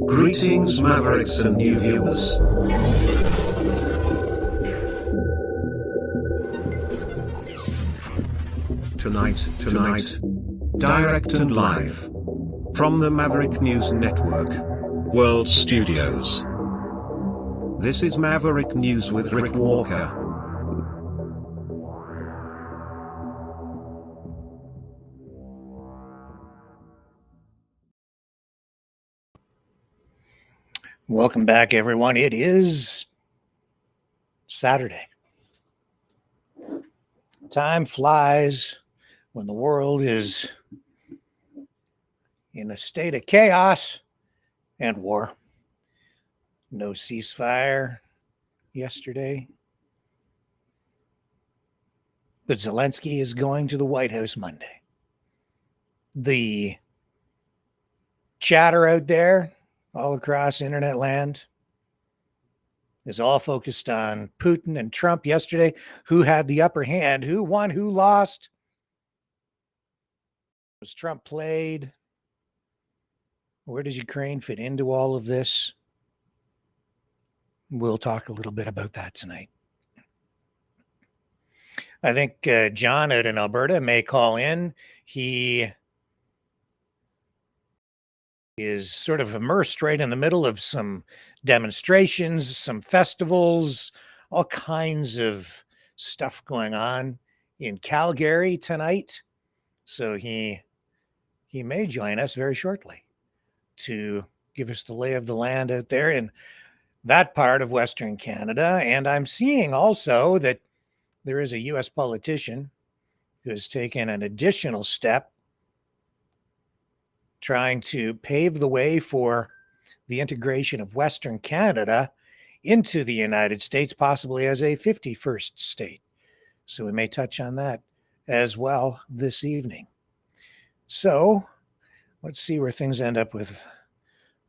Greetings, Mavericks and new viewers. Tonight, direct and live from the Maverick News Network World Studios. This is Maverick News with Rick Walker. Welcome back, everyone. It is Saturday. Time flies when the world is in a state of chaos and war. No ceasefire yesterday. But Zelensky is going to the White House Monday. The chatter out there all across internet land is all focused on Putin and Trump yesterday. Who had the upper hand? Who won? Who lost? Was Trump played? Where does Ukraine fit into all of this? We'll talk a little bit about that tonight. I think John out in Alberta may call in. He is sort of immersed right in the middle of some demonstrations, some festivals, all kinds of stuff going on in Calgary tonight. So he may join us very shortly to give us the lay of the land out there in that part of Western Canada. And I'm seeing also that there is a U.S. politician who has taken an additional step trying to pave the way for the integration of Western Canada into the United States, possibly as a 51st state. So we may touch on that as well this evening. So let's see where things end up with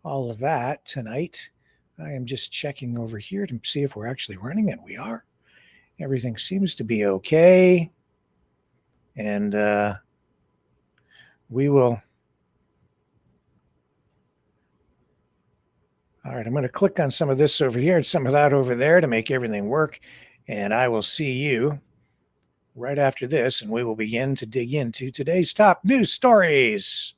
all of that tonight. I am just checking over here to see if we're actually running it. We are. Everything seems to be okay. And we will. All right, I'm going to click on some of this over here and some of that over there to make everything work. And I will see you right after this, and we will begin to dig into today's top news stories.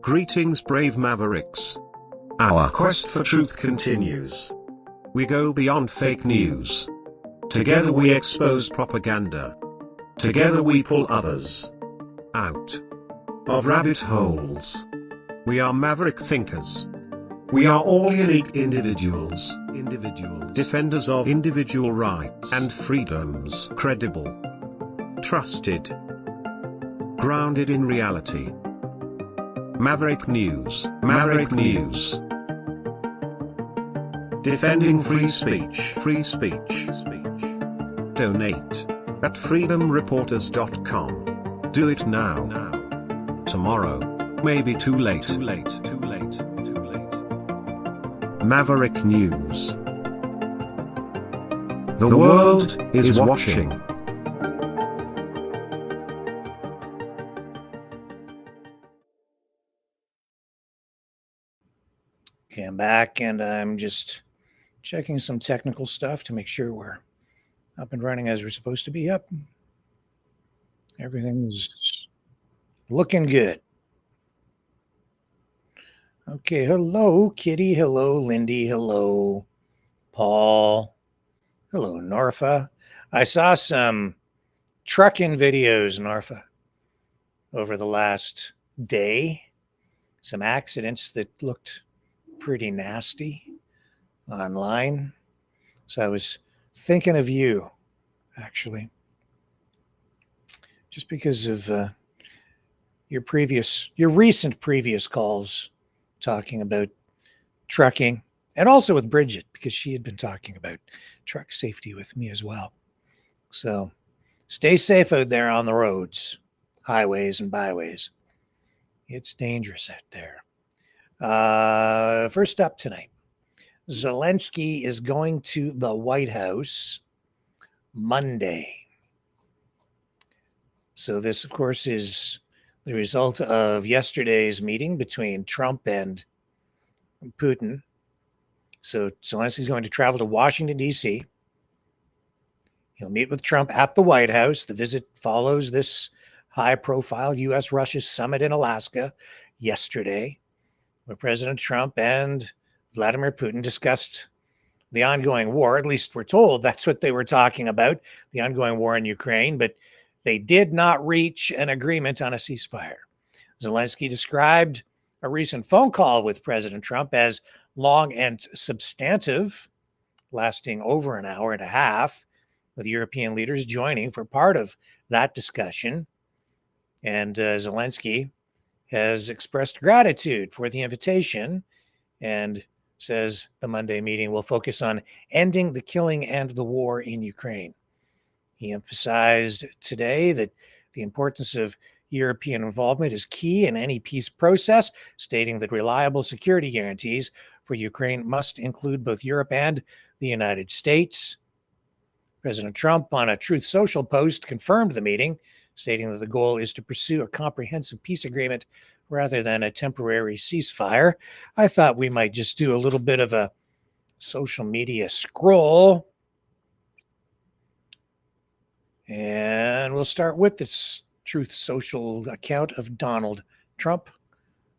Greetings, brave Mavericks. Our quest for truth continues. We go beyond fake news. Together we expose propaganda. Together we pull others out of rabbit holes. We are maverick thinkers. We are all unique individuals, defenders of individual rights and freedoms, credible, trusted, grounded in reality. Maverick News, defending free speech, Donate at freedomreporters.com. Do it now. Tomorrow may be too late. Maverick News. The world is watching. Okay, I'm back, and I'm just checking some technical stuff to make sure we're up and running as we're supposed to be. Up. Everything's looking good. Okay, hello, Kitty. Hello, Lindy. Hello, Paul. Hello, Norfa. I saw some trucking videos, Norfa, over the last day. Some accidents that looked pretty nasty online. So I was thinking of you, actually, just because of your recent previous calls talking about trucking, and also with Bridget, because she had been talking about truck safety with me as well. So stay safe out there on the roads, highways and byways. It's dangerous out there. First up tonight, Zelensky is going to the White House Monday. So this, of course, is the result of yesterday's meeting between Trump and Putin. So Zelensky's going to travel to Washington, D.C. He'll meet with Trump at the White House. The visit follows this high-profile U.S.-Russia summit in Alaska yesterday, where President Trump and Vladimir Putin discussed the ongoing war. At least we're told that's what they were talking about, the ongoing war in Ukraine, but they did not reach an agreement on a ceasefire. Zelensky described a recent phone call with President Trump as long and substantive, lasting over an hour and a half, with European leaders joining for part of that discussion. And Zelensky has expressed gratitude for the invitation and says the Monday meeting will focus on ending the killing and the war in Ukraine. He emphasized today that the importance of European involvement is key in any peace process, stating that reliable security guarantees for Ukraine must include both Europe and the United States. President Trump, on a Truth Social post, confirmed the meeting, stating that the goal is to pursue a comprehensive peace agreement rather than a temporary ceasefire. I thought we might just do a little bit of a social media scroll. And we'll start with this Truth Social account of Donald Trump,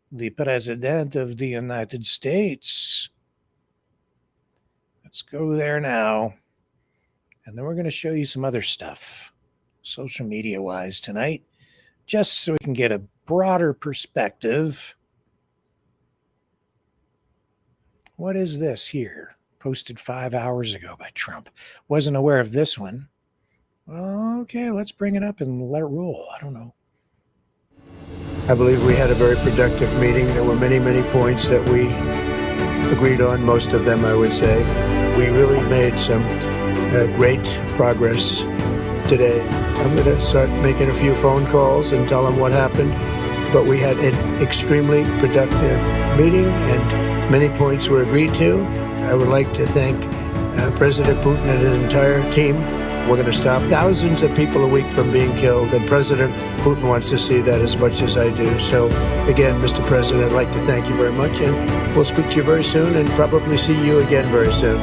the President of the United States. Let's go there now. And then we're going to show you some other stuff, social media-wise tonight, just so we can get a broader perspective. What is this here? Posted 5 hours ago by Trump. Wasn't aware of this one. Okay, let's bring it up and let it roll. I don't know. I believe we had a very productive meeting. There were many, many points that we agreed on, most of them, I would say. We really made some great progress today. I'm going to start making a few phone calls and tell them what happened. But we had an extremely productive meeting and many points were agreed to. I would like to thank President Putin and his entire team. We're going to stop thousands of people a week from being killed, and President Putin wants to see that as much as I do. So, again, Mr. President, I'd like to thank you very much, and we'll speak to you very soon and probably see you again very soon.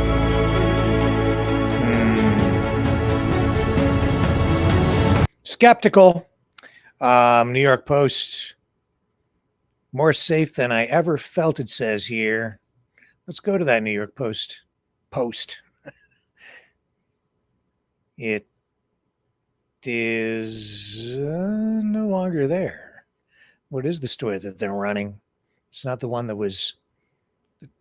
Skeptical. New York Post. More safe than I ever felt, it says here. Let's go to that New York Post. It is no longer there. What is the story that they're running? It's not the one that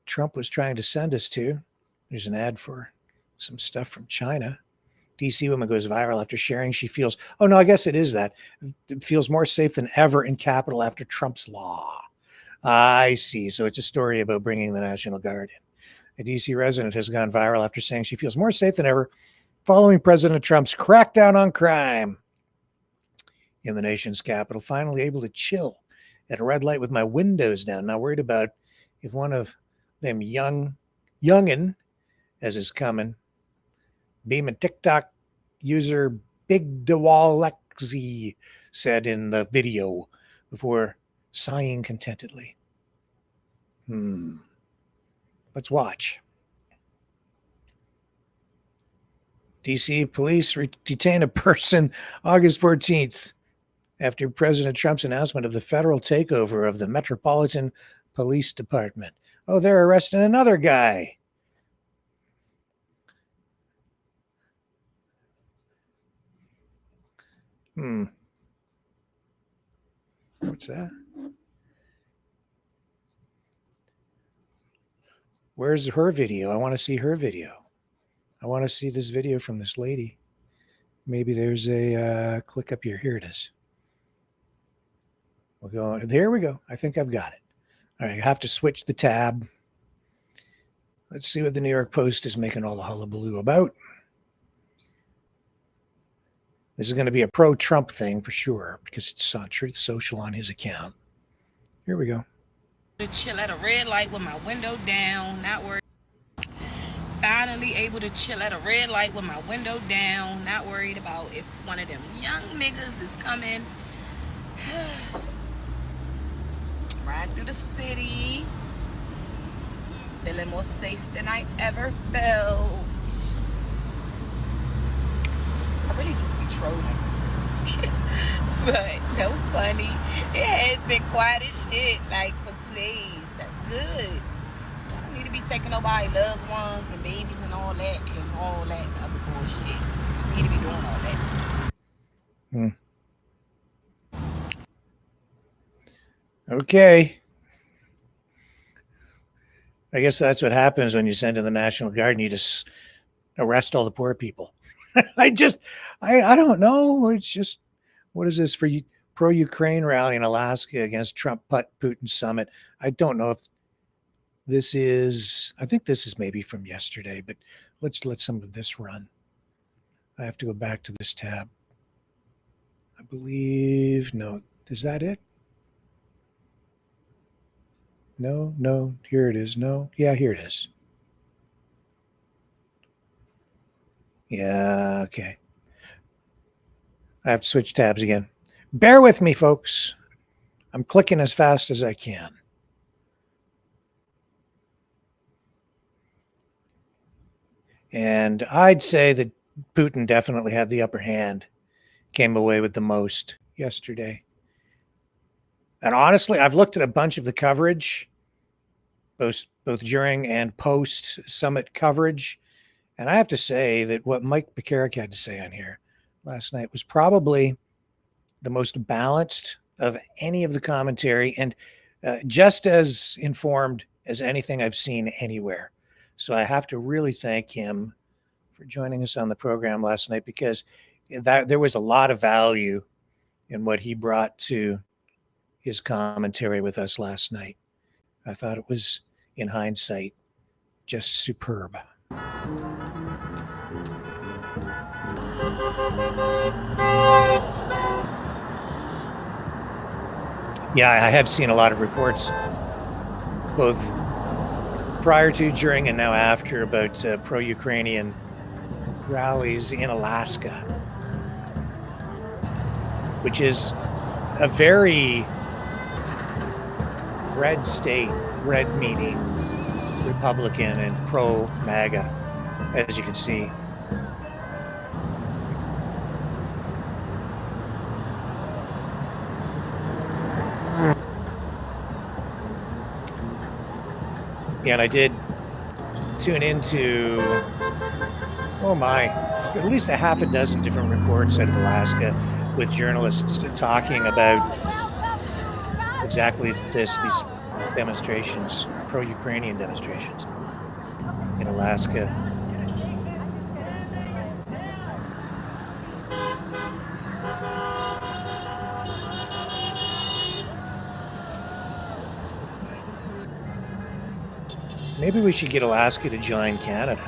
Trump was trying to send us to. There's an ad for some stuff from China. DC woman goes viral after sharing she feels, oh no, I guess it is that. It feels more safe than ever in Capitol after Trump's law. I see. So it's a story about bringing the National Guard in. A DC resident has gone viral after saying she feels more safe than ever following President Trump's crackdown on crime in the nation's capital. Finally able to chill at a red light with my windows down. Not worried about if one of them youngin, as is coming, beam a TikTok user Big DeWalexy said in the video before sighing contentedly. Let's watch. DC police detain a person August 14th after President Trump's announcement of the federal takeover of the Metropolitan Police Department. Oh, they're arresting another guy. What's that? Where's her video? I want to see her video. I want to see this video from this lady. Maybe there's a click up here. Here it is. We'll go. There we go. I think I've got it. All right. I have to switch the tab. Let's see what the New York Post is making all the hullabaloo about. This is going to be a pro-Trump thing for sure because it's on Truth Social on his account. Here we go. To chill at a red light with my window down, not worried. finally able to chill at a red light with my window down, not worried about if one of them young niggas is coming. Riding through the city, feeling more safe than I ever felt. I really just be trolling. But no funny. It has been quiet as shit, like for 2 days. That's good. I don't need to be taking nobody loved ones and babies and all that other bullshit. I need to be doing all that. Okay. I guess that's what happens when you send in the National Guard and you just arrest all the poor people. I don't know. It's just, what is this for you? Pro-Ukraine rally in Alaska against Trump Putin Summit. I don't know if this is, I think this is maybe from yesterday, but let's let some of this run. I have to go back to this tab. I believe, no, is that it? No, here it is. No, yeah, here it is. Yeah, okay. I have to switch tabs again. Bear with me, folks. I'm clicking as fast as I can. And I'd say that Putin definitely had the upper hand, came away with the most yesterday. And honestly, I've looked at a bunch of the coverage, both during and post summit coverage. And I have to say that what Mike Pekarik had to say on here last night was probably the most balanced of any of the commentary, and just as informed as anything I've seen anywhere. So I have to really thank him for joining us on the program last night, because there was a lot of value in what he brought to his commentary with us last night. I thought it was, in hindsight, just superb. Yeah, I have seen a lot of reports, both prior to, during, and now after, about pro-Ukrainian rallies in Alaska, which is a very red state, red meaning Republican and pro-MAGA, as you can see. And I did tune into, at least a half a dozen different reports out of Alaska with journalists talking about exactly these demonstrations, pro-Ukrainian demonstrations in Alaska. Maybe we should get Alaska to join Canada.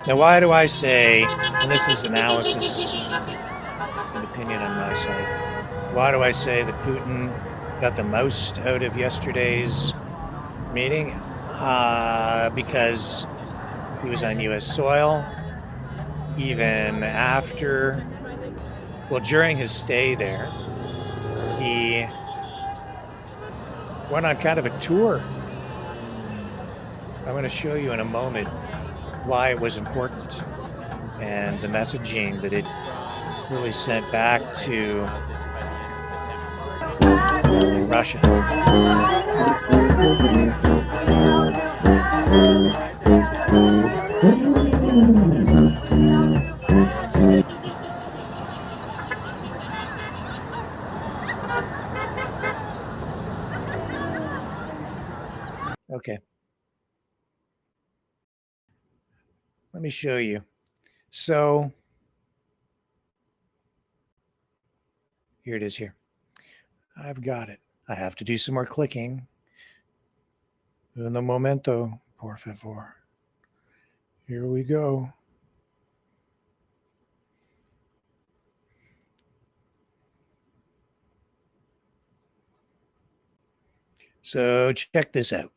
Now, why do I say, and this is analysis and opinion on my side, why do I say that Putin got the most out of yesterday's meeting? Because he was on U.S. soil, even after, during his stay there, he went on kind of a tour. I'm going to show you in a moment why it was important and the messaging that it really sent back to Russia. Okay. Let me show you. So here it is here. I've got it. I have to do some more clicking. Un momento, por favor. Here we go. So check this out.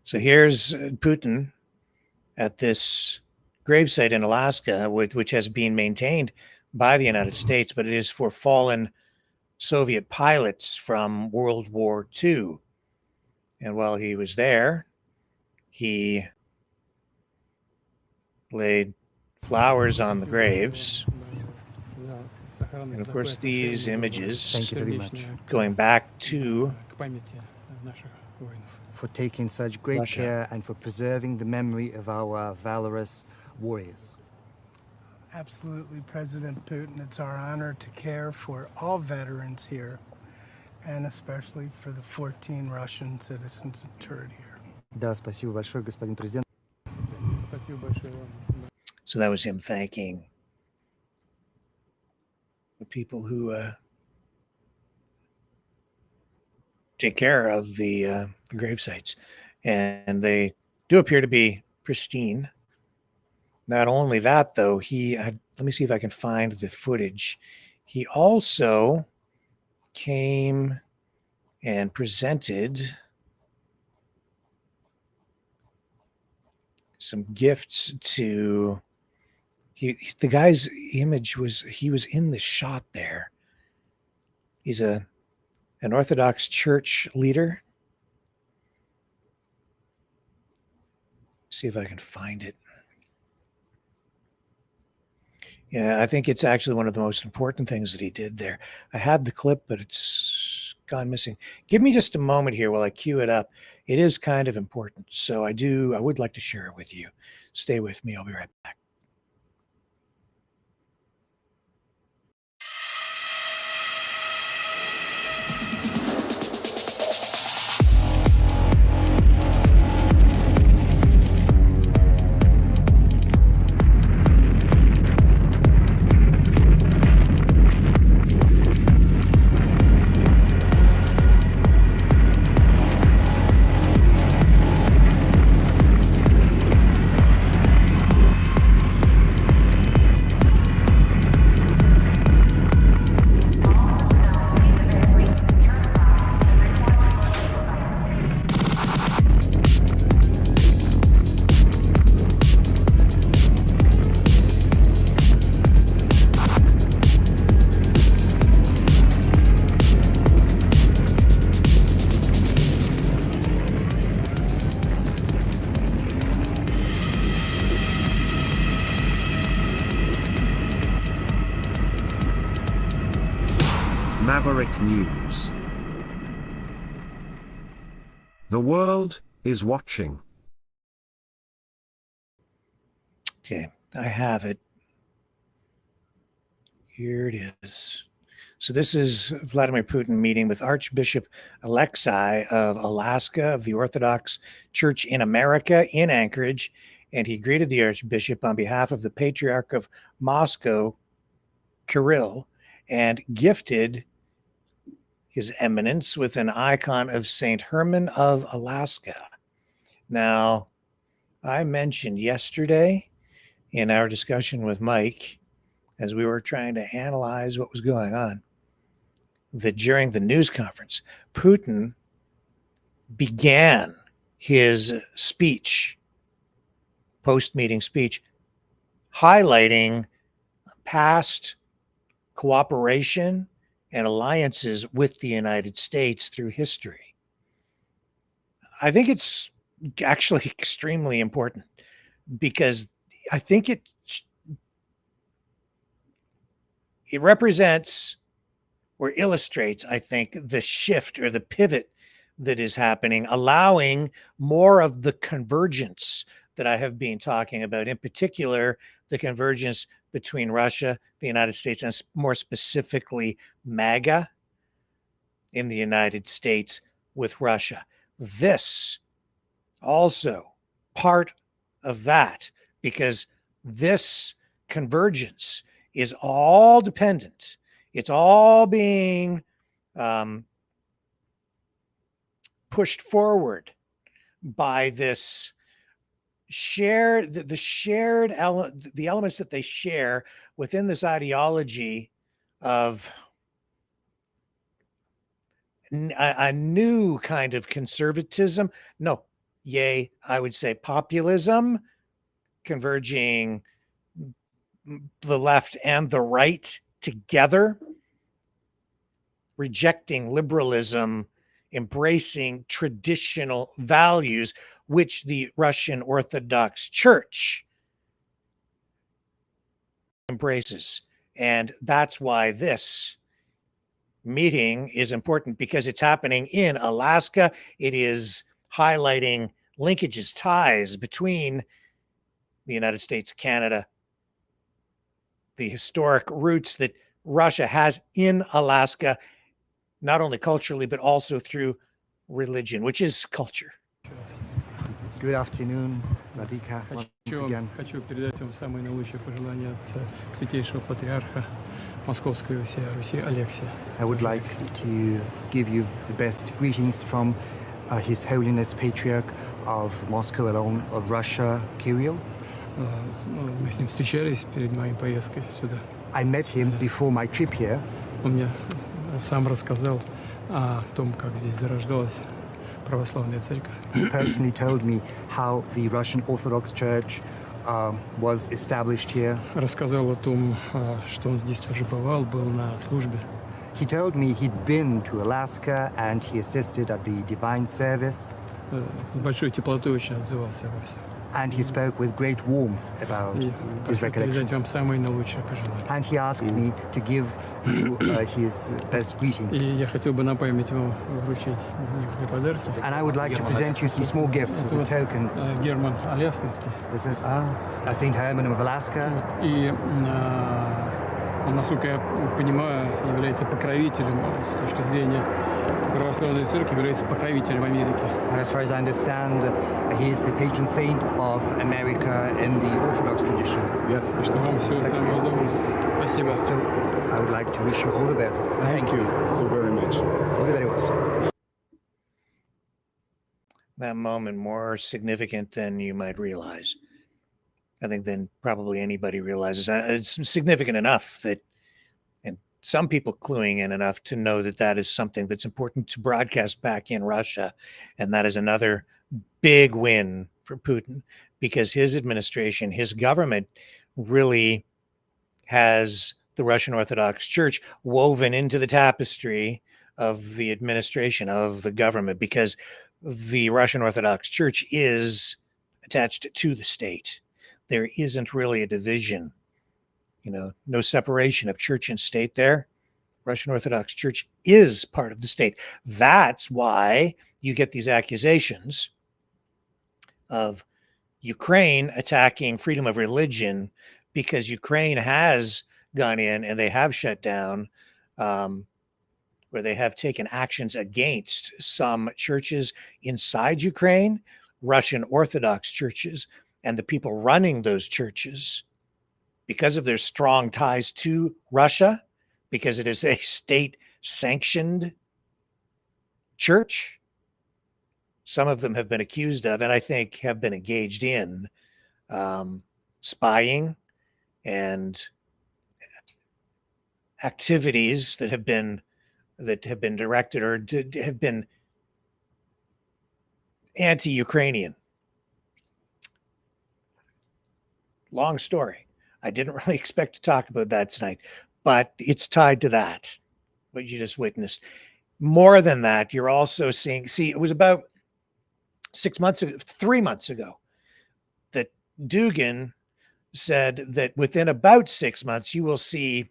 So here's Putin at this gravesite in Alaska, which has been maintained by the United States, but it is for fallen Soviet pilots from World War II. And while he was there, he laid flowers on the graves. And of course, these images, Thank you very much going back to for taking such great Russia. care and for preserving the memory of our valorous warriors. Absolutely, President Putin. It's our honor to care for all veterans here, and especially for the 14 Russian citizens interred here. Да, спасибо большое, господин президент. So that was him thanking the people who take care of the grave sites. And they do appear to be pristine. Not only that, though, let me see if I can find the footage. He also came and presented some gifts to the guy's image he was in the shot there. He's an Orthodox church leader. See if I can find it. Yeah, I think it's actually one of the most important things that he did there. I had the clip, but it's gone missing. Give me just a moment here while I cue it up. It is kind of important, so I would like to share it with you. Stay with me. I'll be right back. Maverick News. The world is watching. Okay, I have it. Here it is. So this is Vladimir Putin meeting with Archbishop Alexei of Alaska of the Orthodox Church in America in Anchorage, and he greeted the Archbishop on behalf of the Patriarch of Moscow, Kirill, and gifted His Eminence with an icon of St. Herman of Alaska. Now, I mentioned yesterday in our discussion with Mike, as we were trying to analyze what was going on, that during the news conference, Putin began his speech, post-meeting speech, highlighting past cooperation and alliances with the United States through history. I think it's actually extremely important because I think it represents or illustrates, I think, the shift or the pivot that is happening, allowing more of the convergence that I have been talking about, in particular, the convergence between Russia, the United States, and more specifically, MAGA in the United States with Russia. This also part of that, because this convergence is all dependent It's all being pushed forward by this the elements that they share within this ideology of a new kind of conservatism. No, I would say populism, converging the left and the right together, rejecting liberalism, embracing traditional values, which the Russian Orthodox Church embraces. And that's why this meeting is important, because it's happening in Alaska. It is highlighting linkages, ties between the United States, Canada, the historic roots that Russia has in Alaska, not only culturally, but also through religion, which is culture. Good afternoon, Vladika. Хочу передать вам самые наилучшие пожелания от святейшего патриарха Московской Руси Алексия. I would like to give you the best greetings from His Holiness Patriarch of Moscow along of Russia, Kirill. Мы с ним встречались перед моей поездкой сюда. I met him before my trip here. Он мне сам рассказал о том, как здесь зарождалась православная церковь. He personally told me how the Russian Orthodox Church was established here. Рассказал о том, что он здесь тоже был на службе. He told me he'd been to Alaska and he assisted at the divine service. С большой теплотой очень отзывался обо всем. And he spoke with great warmth about his recollections. Вам самые наилучшие пожелания. And he asked me to give you his best greetings. И я хотел бы на память вам вручить некоторые подарки. And I would like to present you some small gifts as a token. Герман Аляскинский. This is Saint Herman of Alaska. И он, насколько я понимаю, является покровителем с точки зрения православной церкви, является покровителем Америки. And as far as I understand, he is the patron saint of America in the Orthodox tradition. Yes. Что вам всего самого доброго. Спасибо. So I would like to wish you all the best. Thank you so very much. Благодарю вас. That moment more significant than you might realize. I think than probably anybody realizes. It's significant enough that, and some people cluing in enough to know that that is something that's important to broadcast back in Russia. And that is another big win for Putin, because his administration, his government really has the Russian Orthodox Church woven into the tapestry of the administration, of the government, because the Russian Orthodox Church is attached to the state. There isn't really a division, no separation of church and state there. Russian Orthodox Church is part of the state. That's why you get these accusations of Ukraine attacking freedom of religion, because Ukraine has gone in and they have shut down, where they have taken actions against some churches inside Ukraine, Russian Orthodox churches, and the people running those churches, because of their strong ties to Russia, because it is a state-sanctioned church. Some of them have been accused of, and I think have been engaged in, spying and activities that have been directed or have been anti-Ukrainian. Long story. I didn't really expect to talk about that tonight, but it's tied to that, what you just witnessed. More than that, you're also seeing, it was about 3 months ago, that Dugin said that within about 6 months, you will see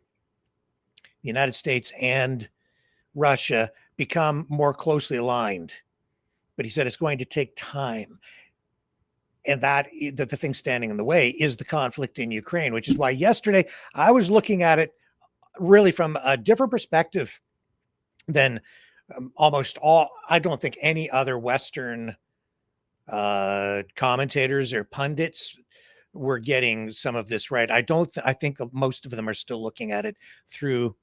the United States and Russia become more closely aligned. But he said it's going to take time. And that the thing standing in the way is the conflict in Ukraine, which is why yesterday I was looking at it really from a different perspective than almost all. I don't think any other Western commentators or pundits were getting some of this right. I think most of them are still looking at it through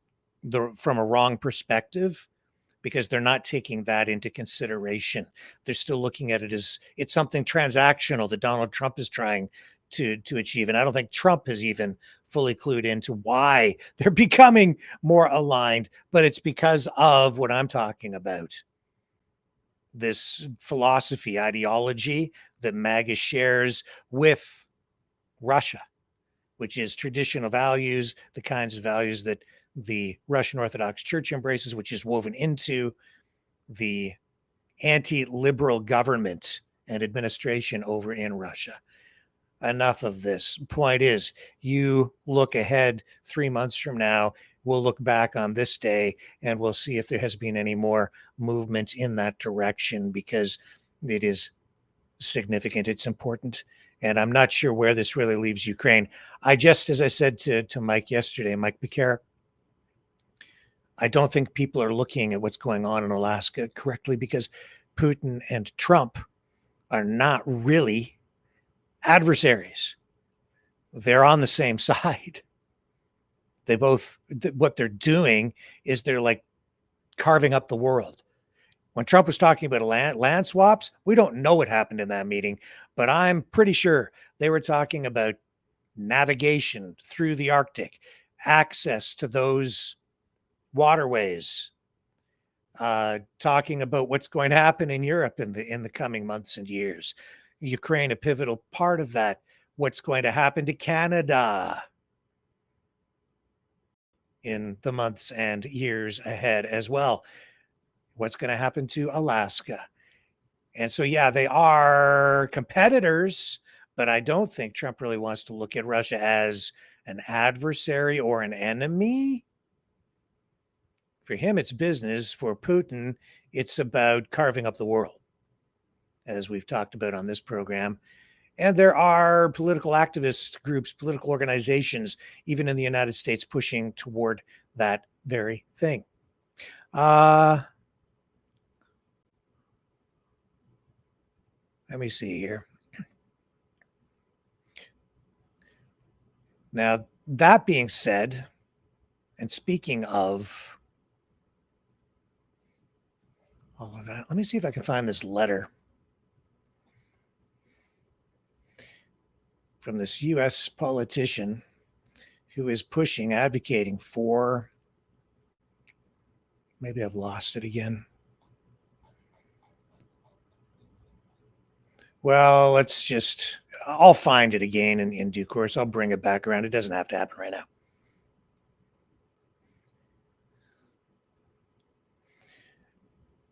from a wrong perspective, because they're not taking that into consideration. They're still looking at it as it's something transactional that Donald Trump is trying to achieve. And I don't think Trump has even fully clued into why they're becoming more aligned, but it's because of what I'm talking about. This philosophy, ideology that MAGA shares with Russia, which is traditional values, the kinds of values that the Russian Orthodox Church embraces, which is woven into the anti-liberal government and administration over in Russia. Enough of this. Point is, you look ahead 3 months from now, we'll look back on this day and we'll see if there has been any more movement in that direction, because it is significant. It's important. And I'm not sure where this really leaves Ukraine. As I said to Mike yesterday, Mike Becerra, I don't think people are looking at what's going on in Alaska correctly, because Putin and Trump are not really adversaries. They're on the same side. What they're doing is they're like carving up the world. When Trump was talking about land swaps, we don't know what happened in that meeting, but I'm pretty sure they were talking about navigation through the Arctic, access to those waterways, talking about what's going to happen in Europe in the coming months and years. Ukraine, a pivotal part of that. What's going to happen to Canada in the months and years ahead as well. What's going to happen to Alaska. And so, yeah, they are competitors, but I don't think Trump really wants to look at Russia as an adversary or an enemy. For him, it's business. For Putin, it's about carving up the world, as we've talked about on this program. And there are political activist groups, political organizations, even in the United States, pushing toward that very thing. Let me see here. Now, that being said, and speaking of all of that, let me see if I can find this letter from this U.S. politician who is advocating for, maybe I've lost it again. Well, I'll find it again in due course. I'll bring it back around. It doesn't have to happen right now.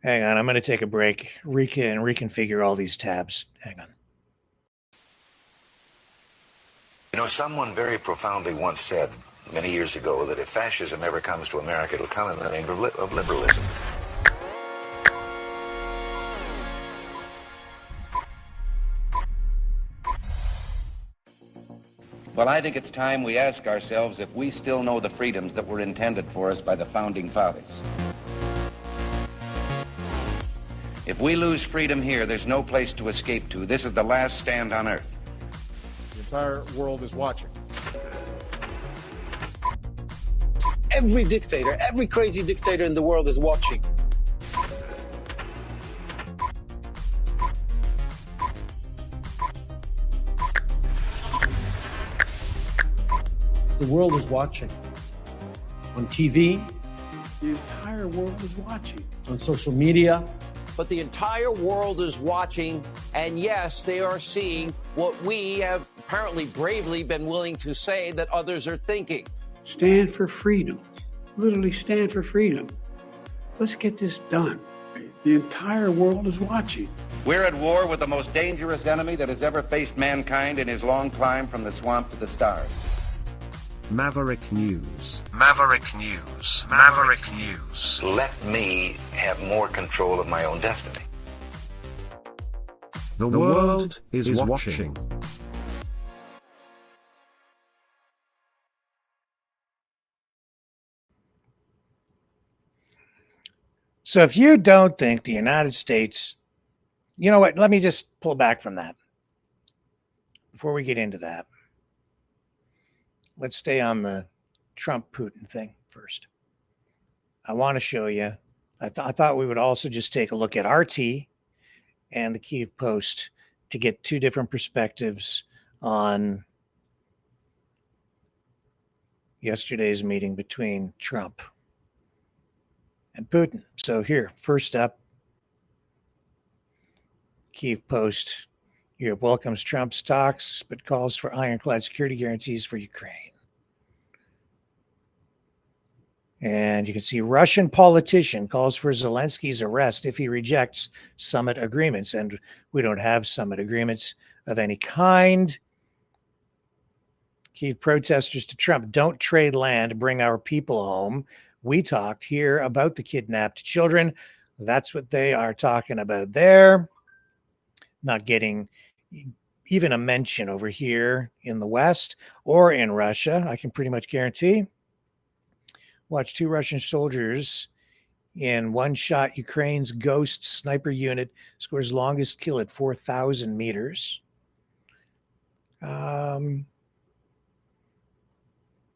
Hang on, I'm going to take a break, reconfigure all these tabs. Hang on. You know, someone very profoundly once said many years ago that if fascism ever comes to America, it'll come in the name of liberalism. Well, I think it's time we ask ourselves if we still know the freedoms that were intended for us by the Founding Fathers. If we lose freedom here, there's no place to escape to. This is the last stand on Earth. The entire world is watching. Every dictator, every crazy dictator in the world is watching. The world is watching. On TV. The entire world is watching. On social media. But the entire world is watching, and yes, they are seeing what we have apparently bravely been willing to say that others are thinking. Stand for freedom. Literally stand for freedom. Let's get this done. The entire world is watching. We're at war with the most dangerous enemy that has ever faced mankind in his long climb from the swamp to the stars. Maverick News. Maverick News. Maverick News. Let me have more control of my own destiny. The world is watching. So if you don't think the United States, you know what, let me just pull back from that. Before we get into that, let's stay on the Trump-Putin thing first. I want to show you. I thought we would also just take a look at RT and the Kyiv Post to get two different perspectives on yesterday's meeting between Trump and Putin. So here, first up, Kyiv Post. Europe welcomes Trump's talks, but calls for ironclad security guarantees for Ukraine. And you can see Russian politician calls for Zelensky's arrest if he rejects summit agreements. And we don't have summit agreements of any kind. Kyiv protesters to Trump, don't trade land, bring our people home. We talked here about the kidnapped children. That's what they are talking about there. Not getting even a mention over here in the West or in Russia, I can pretty much guarantee. Watch two Russian soldiers in one shot. Ukraine's Ghost sniper unit scores longest kill at 4,000 meters. And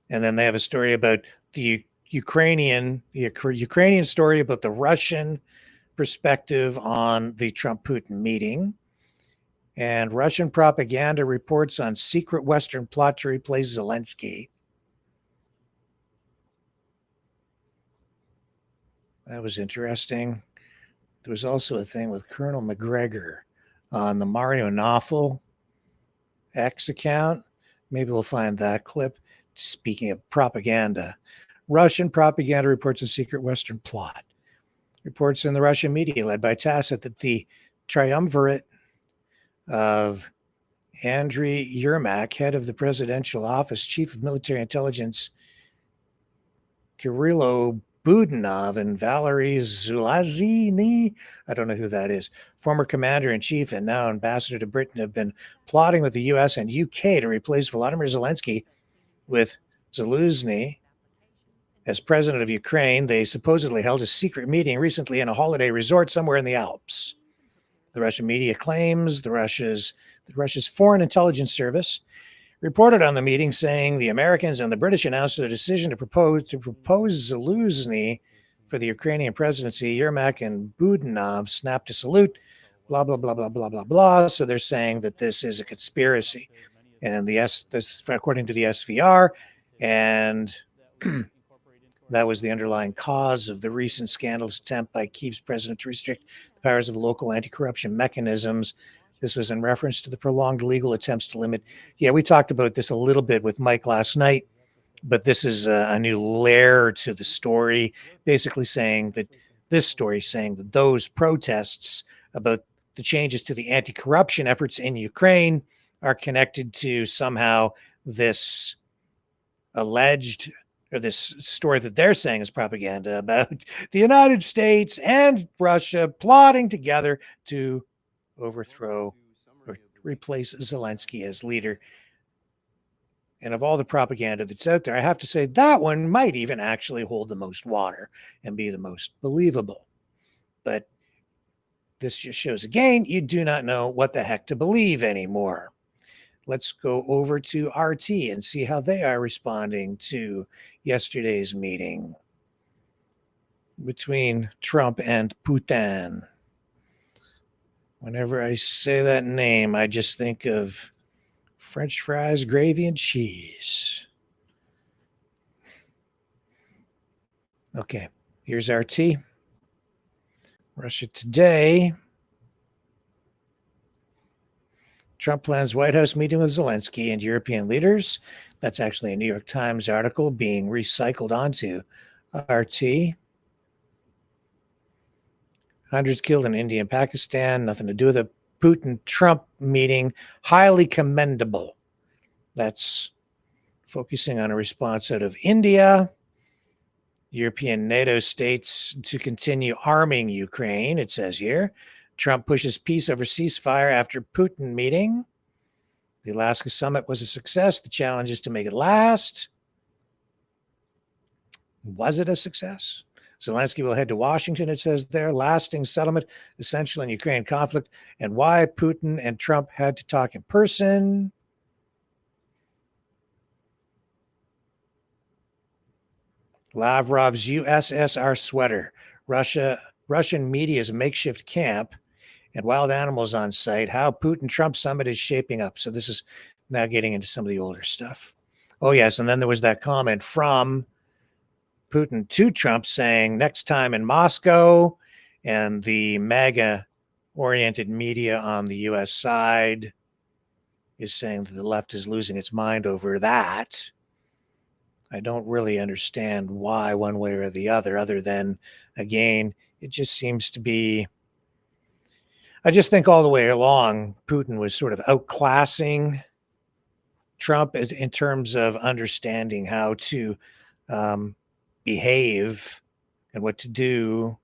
then they have a story about the Ukrainian story about the Russian perspective on the Trump-Putin meeting. And Russian propaganda reports on secret Western plot to replace Zelensky. That was interesting. There was also a thing with Colonel McGregor on the Mario Knopfel X account. Maybe we'll find that clip. Speaking of propaganda, Russian propaganda reports a secret Western plot. Reports in the Russian media led by Tacit that the triumvirate of Andriy Yermak, head of the presidential office, chief of military intelligence, Kirilo Budanov, and Valery Zulazny, I don't know who that is, former commander-in-chief and now ambassador to Britain, have been plotting with the U.S. and U.K. to replace Volodymyr Zelensky with Zelensky as president of Ukraine. They supposedly held a secret meeting recently in a holiday resort somewhere in the Alps. The Russian media claims Russia's Foreign Intelligence Service reported on the meeting, saying the Americans and the British announced their decision to propose Zelensky for the Ukrainian presidency. Yermak and Budanov snapped a salute, blah, blah, blah, blah, blah, blah, blah. So they're saying that this is a conspiracy. And this, according to the SVR, and that was the underlying cause of the recent scandalous attempt by Kyiv's president to restrict the powers of local anti-corruption mechanisms. This was in reference to the prolonged legal attempts to limit. Yeah, we talked about this a little bit with Mike last night, but this is a new layer to the story, basically saying that those protests about the changes to the anti-corruption efforts in Ukraine are connected to somehow this alleged, or this story that they're saying is propaganda about the United States and Russia plotting together to overthrow or replace Zelensky as leader. And of all the propaganda that's out there, I have to say that one might even actually hold the most water and be the most believable. But this just shows again, you do not know what the heck to believe anymore. Let's go over to RT and see how they are responding to yesterday's meeting between Trump and Putin. Whenever I say that name, I just think of French fries, gravy, and cheese. Okay, here's RT. Russia Today. Trump plans White House meeting with Zelensky and European leaders. That's actually a New York Times article being recycled onto RT. Hundreds killed in India and Pakistan. Nothing to do with a Putin-Trump meeting. Highly commendable. That's focusing on a response out of India. European NATO states to continue arming Ukraine, it says here. Trump pushes peace over ceasefire after Putin meeting. The Alaska Summit was a success. The challenge is to make it last. Was it a success? Zelensky will head to Washington, it says there. Lasting settlement essential in Ukraine conflict, and why Putin and Trump had to talk in person. Lavrov's USSR sweater, Russian media's makeshift camp, and wild animals on site, how Putin-Trump summit is shaping up. So this is now getting into some of the older stuff. Oh, yes, and then there was that comment from Putin to Trump saying next time in Moscow, and the MAGA-oriented media on the U.S. side is saying that the left is losing its mind over that. I don't really understand why one way or the other than, again, it just seems to be, I just think all the way along, Putin was sort of outclassing Trump in terms of understanding how to behave and what to do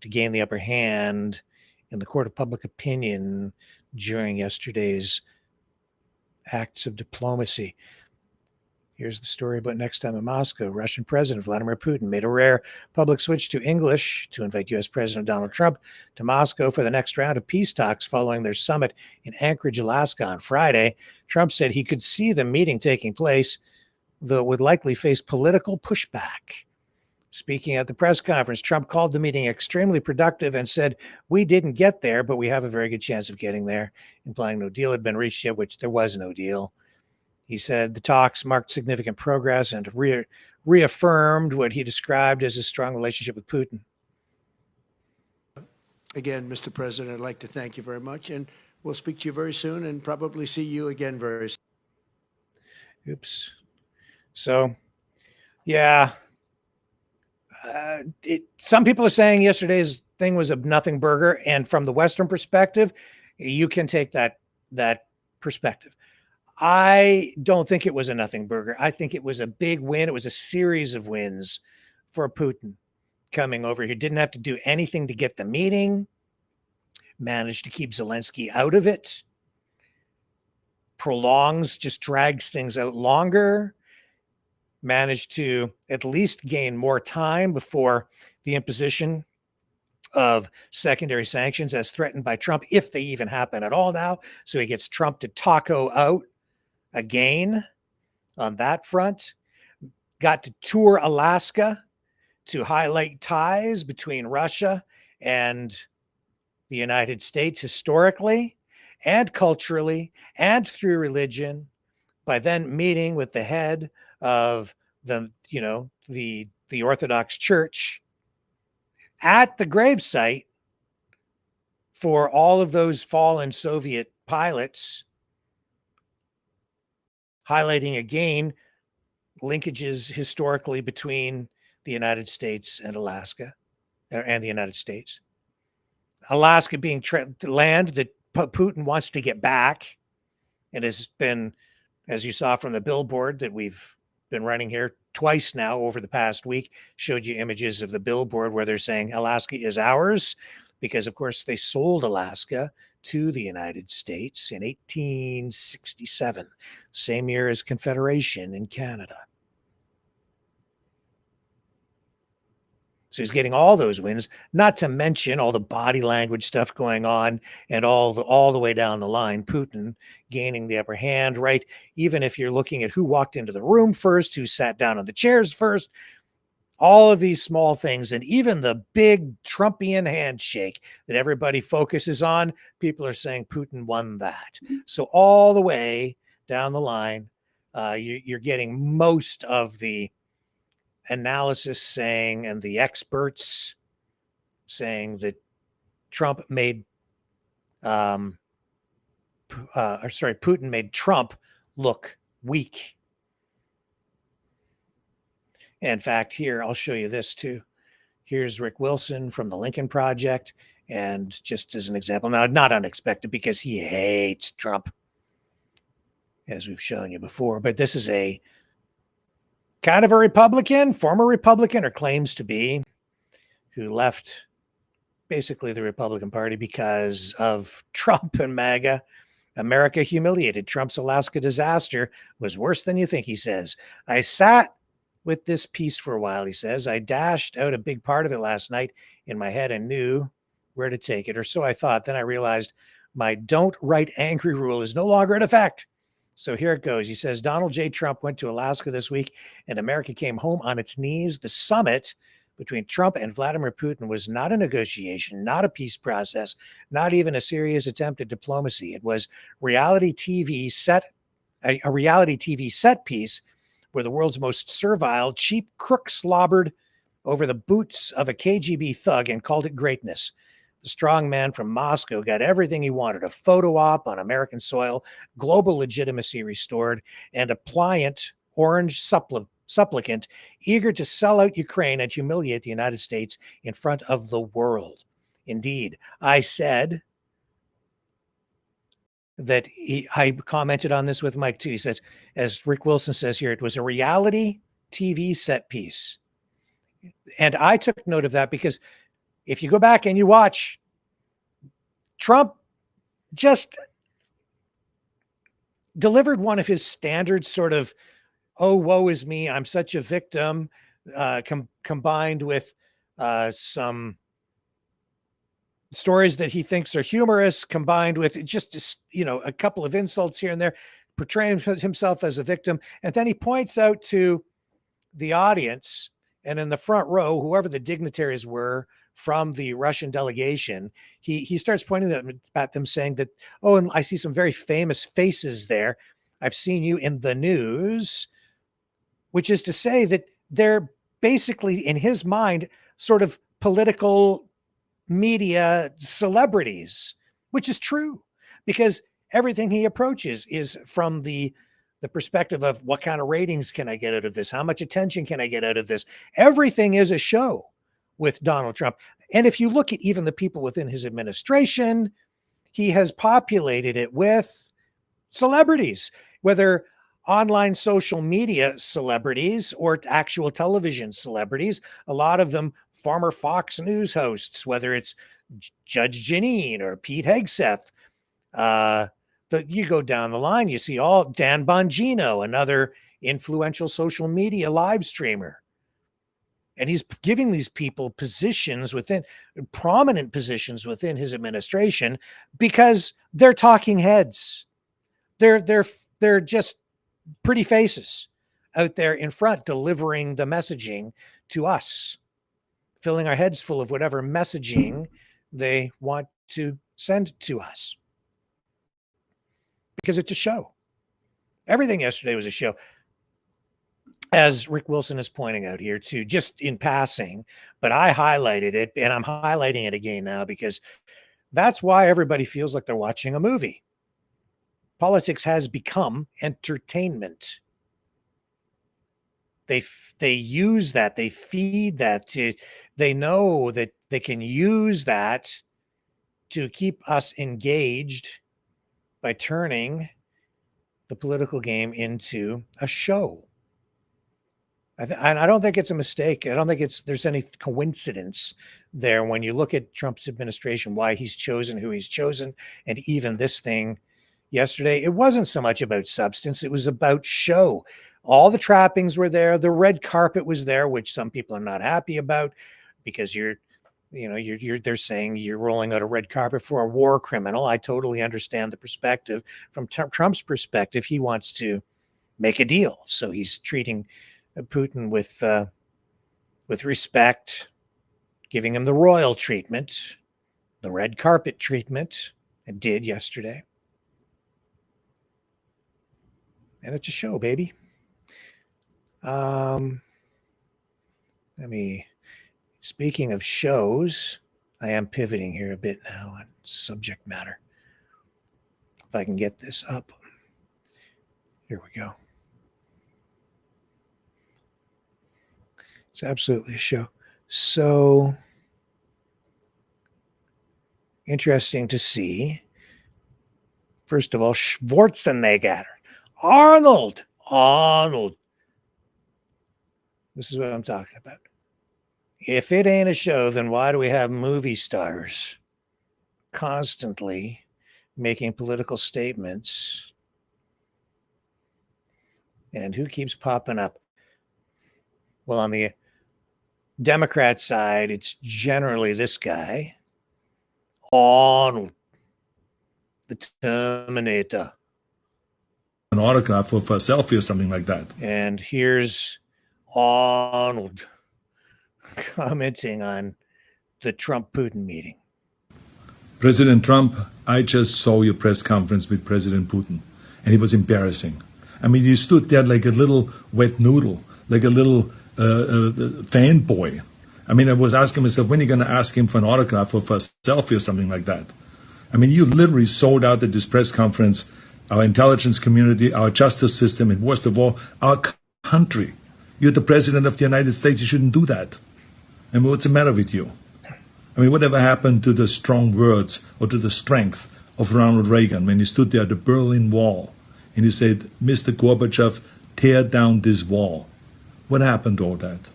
to gain the upper hand in the court of public opinion during yesterday's acts of diplomacy. Here's the story about next time in Moscow. Russian President Vladimir Putin made a rare public switch to English to invite U.S. President Donald Trump to Moscow for the next round of peace talks following their summit in Anchorage, Alaska on Friday. Trump said he could see the meeting taking place, though it would likely face political pushback. Speaking at the press conference, Trump called the meeting extremely productive and said, "We didn't get there, but we have a very good chance of getting there," implying no deal had been reached yet, which there was no deal. He said the talks marked significant progress and reaffirmed what he described as a strong relationship with Putin. Again, Mr. President, I'd like to thank you very much, and we'll speak to you very soon and probably see you again very soon. Oops. So, yeah. Some people are saying yesterday's thing was a nothing burger, and from the Western perspective, you can take that perspective. I don't think it was a nothing burger. I think it was a big win. It was a series of wins for Putin coming over here. Didn't have to do anything to get the meeting. Managed to keep Zelensky out of it. Just drags things out longer. Managed to at least gain more time before the imposition of secondary sanctions as threatened by Trump, if they even happen at all now. So he gets Trump to taco out again on that front. Got to tour Alaska to highlight ties between Russia and the United States historically and culturally and through religion, by then meeting with the head of the Orthodox Church at the gravesite for all of those fallen Soviet pilots, highlighting again linkages historically between the United States and Alaska, and the United States. Alaska being land that Putin wants to get back, and has been, as you saw from the billboard that we've been running here twice now over the past week, showed you images of the billboard where they're saying Alaska is ours, because of course they sold Alaska to the United States in 1867, same year as Confederation in Canada. So he's getting all those wins, not to mention all the body language stuff going on and all the way down the line, Putin gaining the upper hand, right? Even if you're looking at who walked into the room first, who sat down on the chairs first, all of these small things, and even the big Trumpian handshake that everybody focuses on, people are saying Putin won that. So all the way down the line, you're getting most of the analysis saying, and the experts saying, that Putin made Trump look weak. In fact, here, I'll show you this too. Here's Rick Wilson from the Lincoln Project. And just as an example, now not unexpected because he hates Trump, as we've shown you before, but this is a kind of a Republican, former Republican, or claims to be, who left basically the Republican Party because of Trump and MAGA. America humiliated. Trump's Alaska disaster was worse than you think, he says. I sat with this piece for a while, he says. I dashed out a big part of it last night in my head and knew where to take it, or so I thought. Then I realized my don't write angry rule is no longer in effect. So here it goes. He says, Donald J. Trump went to Alaska this week and America came home on its knees. The summit between Trump and Vladimir Putin was not a negotiation, not a peace process, not even a serious attempt at diplomacy. It was a reality TV set piece where the world's most servile, cheap crook slobbered over the boots of a KGB thug and called it greatness. The strong man from Moscow got everything he wanted, a photo op on American soil, global legitimacy restored, and a pliant orange supplicant eager to sell out Ukraine and humiliate the United States in front of the world. Indeed, I said that I commented on this with Mike too. He says, as Rick Wilson says here, it was a reality TV set piece. And I took note of that because if you go back and you watch, Trump just delivered one of his standard sort of, oh, woe is me, I'm such a victim, combined with some stories that he thinks are humorous, combined with just, a couple of insults here and there, portraying himself as a victim. And then he points out to the audience and in the front row, whoever the dignitaries were from the Russian delegation, he starts pointing at them saying that, oh, and I see some very famous faces there. I've seen you in the news, which is to say that they're basically, in his mind, sort of political media celebrities, which is true because everything he approaches is from the perspective of what kind of ratings can I get out of this? How much attention can I get out of this? Everything is a show with Donald Trump. And if you look at even the people within his administration, he has populated it with celebrities, whether online social media celebrities or actual television celebrities, a lot of them former Fox News hosts, whether it's Judge Jeanine or Pete Hegseth. You go down the line, you see all Dan Bongino, another influential social media live streamer. And he's giving these people prominent positions within his administration because they're talking heads. They're just pretty faces out there in front delivering the messaging to us, filling our heads full of whatever messaging they want to send to us. Because it's a show. Everything yesterday was a show. As Rick Wilson is pointing out here too, just in passing, but I highlighted it and I'm highlighting it again now because that's why everybody feels like they're watching a movie. Politics has become entertainment. They use that, they feed that, they know that they can use that to keep us engaged by turning the political game into a show. I don't think it's a mistake. I don't think there's any coincidence there when you look at Trump's administration, why he's chosen who he's chosen. And even this thing yesterday, it wasn't so much about substance. It was about show. All the trappings were there. The red carpet was there, which some people are not happy about because they're saying you're rolling out a red carpet for a war criminal. I totally understand the perspective. From Trump's perspective, he wants to make a deal. So he's treating Putin with respect, giving him the royal treatment, the red carpet treatment, and did yesterday. And it's a show, baby. Speaking of shows, I am pivoting here a bit now on subject matter. If I can get this up. Here we go. It's absolutely a show. So interesting to see. First of all, Schwarzenegger. Arnold. This is what I'm talking about. If it ain't a show, then why do we have movie stars constantly making political statements? And who keeps popping up? Well, on the Democrat side, it's generally this guy, Arnold, the Terminator. an autograph for a selfie or something like that. And here's Arnold commenting on the Trump-Putin meeting. President Trump, I just saw your press conference with President Putin, and it was embarrassing. I mean, you stood there like a little wet noodle, like a little fanboy. I mean, I was asking myself, when are you going to ask him for an autograph or for a selfie or something like that? I mean, you literally sold out at this press conference our intelligence community, our justice system, and worst of all, our country. You're the president of the United States. You shouldn't do that. I mean, what's the matter with you? I mean, whatever happened to the strong words or to the strength of Ronald Reagan when he stood there at the Berlin Wall and he said, Mr. Gorbachev, tear down this wall? What happened to all that?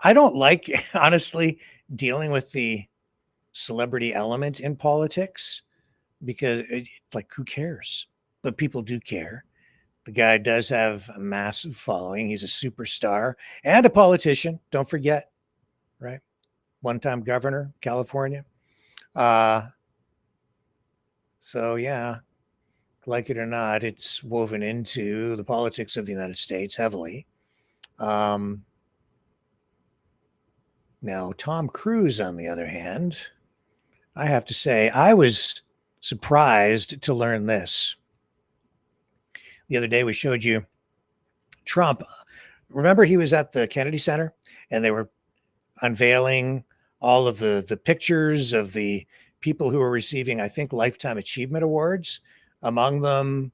I don't like, honestly, dealing with the celebrity element in politics because, who cares? But people do care. The guy does have a massive following. He's a superstar and a politician. Don't forget, right? One-time governor, California. So, yeah, like it or not, it's woven into the politics of the United States heavily. Now, Tom Cruise, on the other hand, I have to say, I was surprised to learn this. The other day, we showed you Trump. Remember, he was at the Kennedy Center, and they were unveiling all of the pictures of the people who were receiving, I think, Lifetime Achievement Awards. Among them,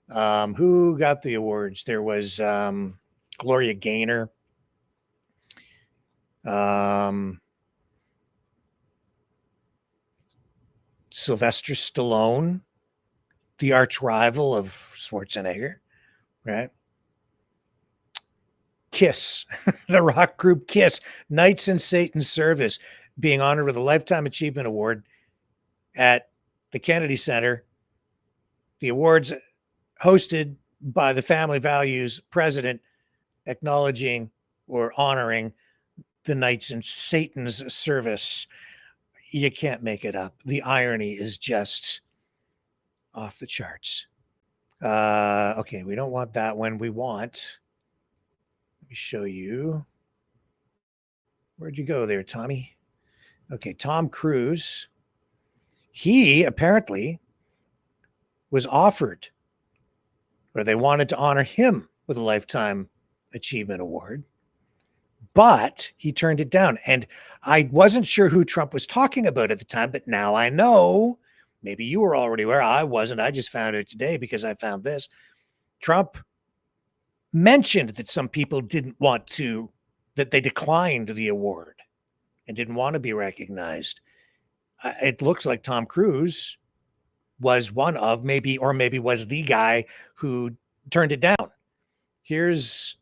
who got the awards? There was Gloria Gaynor. Sylvester Stallone, the arch rival of Schwarzenegger, right? Kiss, the rock group Kiss, Knights in Satan's Service, being honored with a Lifetime Achievement Award at the Kennedy Center. The awards hosted by the Family Values president, acknowledging or honoring the Knights in Satan's Service. You can't make it up. The irony is just off the charts. Okay, we don't want that one. We want, let me show you. Where'd you go there, Tommy? Okay, Tom Cruise. He apparently was offered, or they wanted to honor him with a Lifetime Achievement Award, but he turned it down. And I wasn't sure who Trump was talking about at the time, but now I know. Maybe you were already aware. I wasn't. I just found it today because I found this. Trump mentioned that some people didn't want to, that they declined the award and didn't want to be recognized. It looks like Tom Cruise was one of, maybe was the guy who turned it down. Here's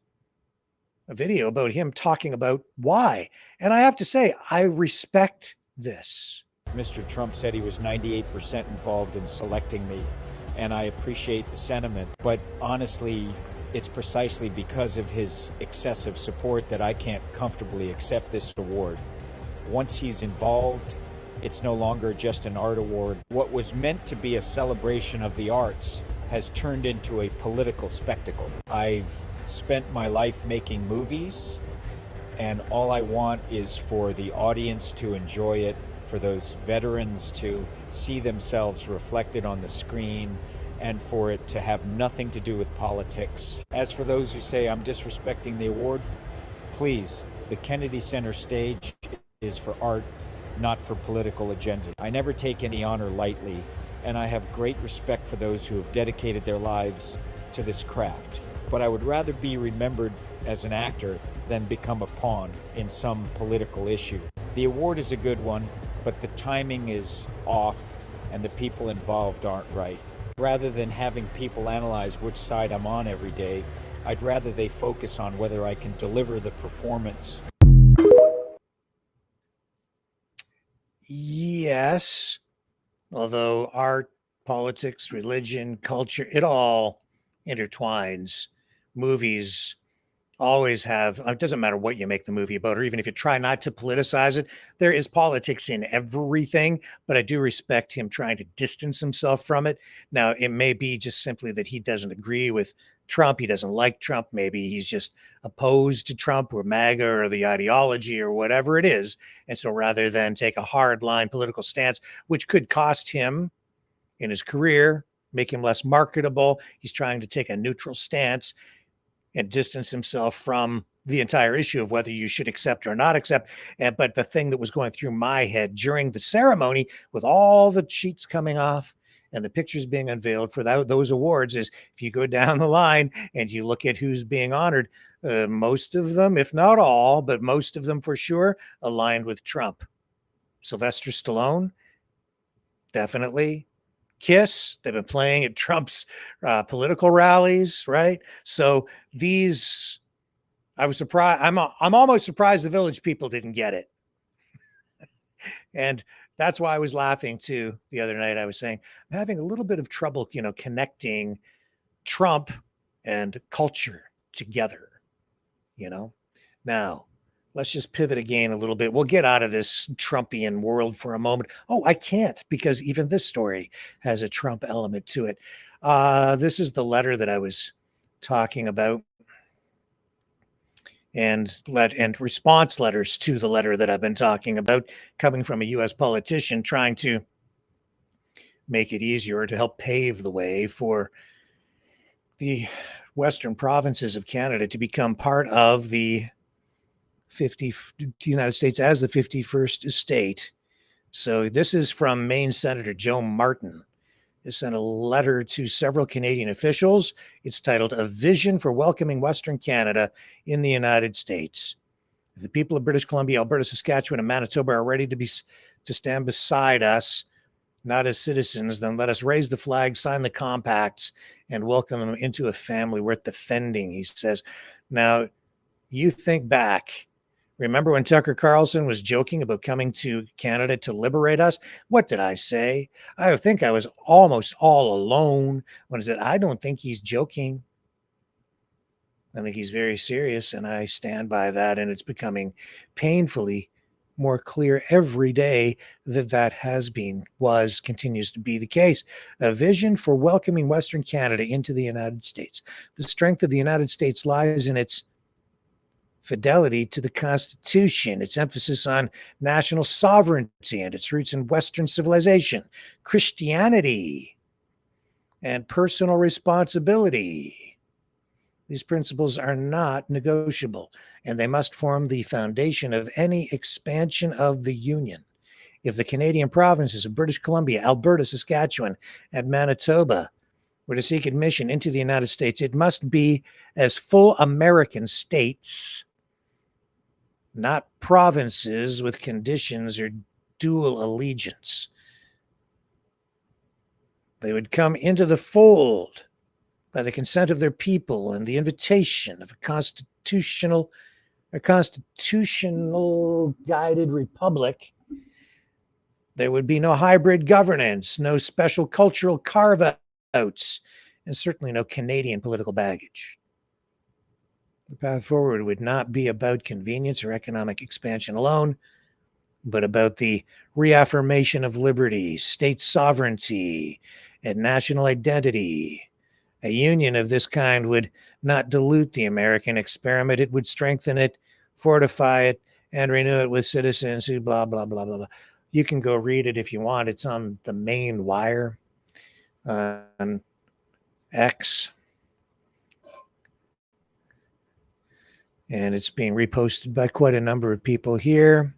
a video about him talking about why. And I have to say, I respect this. Mr. Trump said he was 98% involved in selecting me, and I appreciate the sentiment. But honestly, it's precisely because of his excessive support that I can't comfortably accept this award. Once he's involved, it's no longer just an art award. What was meant to be a celebration of the arts has turned into a political spectacle. I've spent my life making movies, and all I want is for the audience to enjoy it, for those veterans to see themselves reflected on the screen, and for it to have nothing to do with politics. As for those who say I'm disrespecting the award, please, the Kennedy Center stage is for art, not for political agenda. I never take any honor lightly, and I have great respect for those who have dedicated their lives to this craft. But I would rather be remembered as an actor than become a pawn in some political issue. The award is a good one, but the timing is off and the people involved aren't right. Rather than having people analyze which side I'm on every day, I'd rather they focus on whether I can deliver the performance. Yes, although art, politics, religion, culture, it all intertwines. Movies always have, it doesn't matter what you make the movie about, or even if you try not to politicize it, there is politics in everything, but I do respect him trying to distance himself from it. Now, it may be just simply that he doesn't agree with Trump. He doesn't like Trump. Maybe he's just opposed to Trump or MAGA or the ideology or whatever it is. And so rather than take a hard line political stance, which could cost him in his career, make him less marketable, he's trying to take a neutral stance and distance himself from the entire issue of whether you should accept or not accept. But the thing that was going through my head during the ceremony, with all the sheets coming off and the pictures being unveiled for those awards, is if you go down the line and you look at who's being honored, most of them, if not all, but most of them for sure, aligned with Trump. Sylvester Stallone, definitely. Kiss, they've been playing at Trump's political rallies, right? So these, I was surprised. I'm almost surprised the Village people didn't get it, and that's why I was laughing too the other night. I was saying I'm having a little bit of trouble, connecting Trump and culture together. Now let's just pivot again a little bit. We'll get out of this Trumpian world for a moment. Oh, I can't, because even this story has a Trump element to it. This is the letter that I was talking about, and response letters to the letter that I've been talking about, coming from a U.S. politician trying to make it easier to help pave the way for the western provinces of Canada to become part of the United States as the 51st state. So this is from Maine Senator Joe Martin. He sent a letter to several Canadian officials. It's titled "A Vision for Welcoming Western Canada in the United States." If the people of British Columbia, Alberta, Saskatchewan, and Manitoba are ready to stand beside us, not as citizens, then let us raise the flag, sign the compacts, and welcome them into a family worth defending, he says. Now, you think back. Remember when Tucker Carlson was joking about coming to Canada to liberate us? What did I say? I think I was almost all alone when I said, I don't think he's joking. I think he's very serious, and I stand by that, and it's becoming painfully more clear every day that continues to be the case. A vision for welcoming Western Canada into the United States. The strength of the United States lies in its fidelity to the Constitution, its emphasis on national sovereignty and its roots in Western civilization, Christianity, and personal responsibility. These principles are not negotiable, and they must form the foundation of any expansion of the Union. If the Canadian provinces of British Columbia, Alberta, Saskatchewan, and Manitoba were to seek admission into the United States, it must be as full American states, not provinces with conditions or dual allegiance. They would come into the fold by the consent of their people and the invitation of a constitutional guided republic. There would be no hybrid governance, no special cultural carve-outs, and certainly no Canadian political baggage. The path forward would not be about convenience or economic expansion alone, but about the reaffirmation of liberty, state sovereignty, and national identity. A union of this kind would not dilute the American experiment. It would strengthen it, fortify it, and renew it with citizens who blah, blah, blah, blah, blah. You can go read it if you want. It's on the main wire on X. And it's being reposted by quite a number of people here.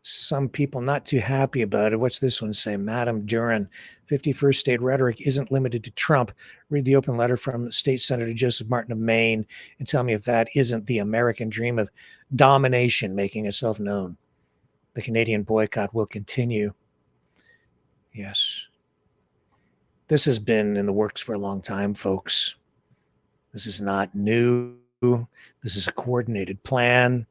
Some people not too happy about it. What's this one say? Madam Duran, 51st state rhetoric isn't limited to Trump. Read the open letter from State Senator Joseph Martin of Maine and tell me if that isn't the American dream of domination making itself known. The Canadian boycott will continue. Yes. This has been in the works for a long time, folks. This is not new. This is a coordinated plan.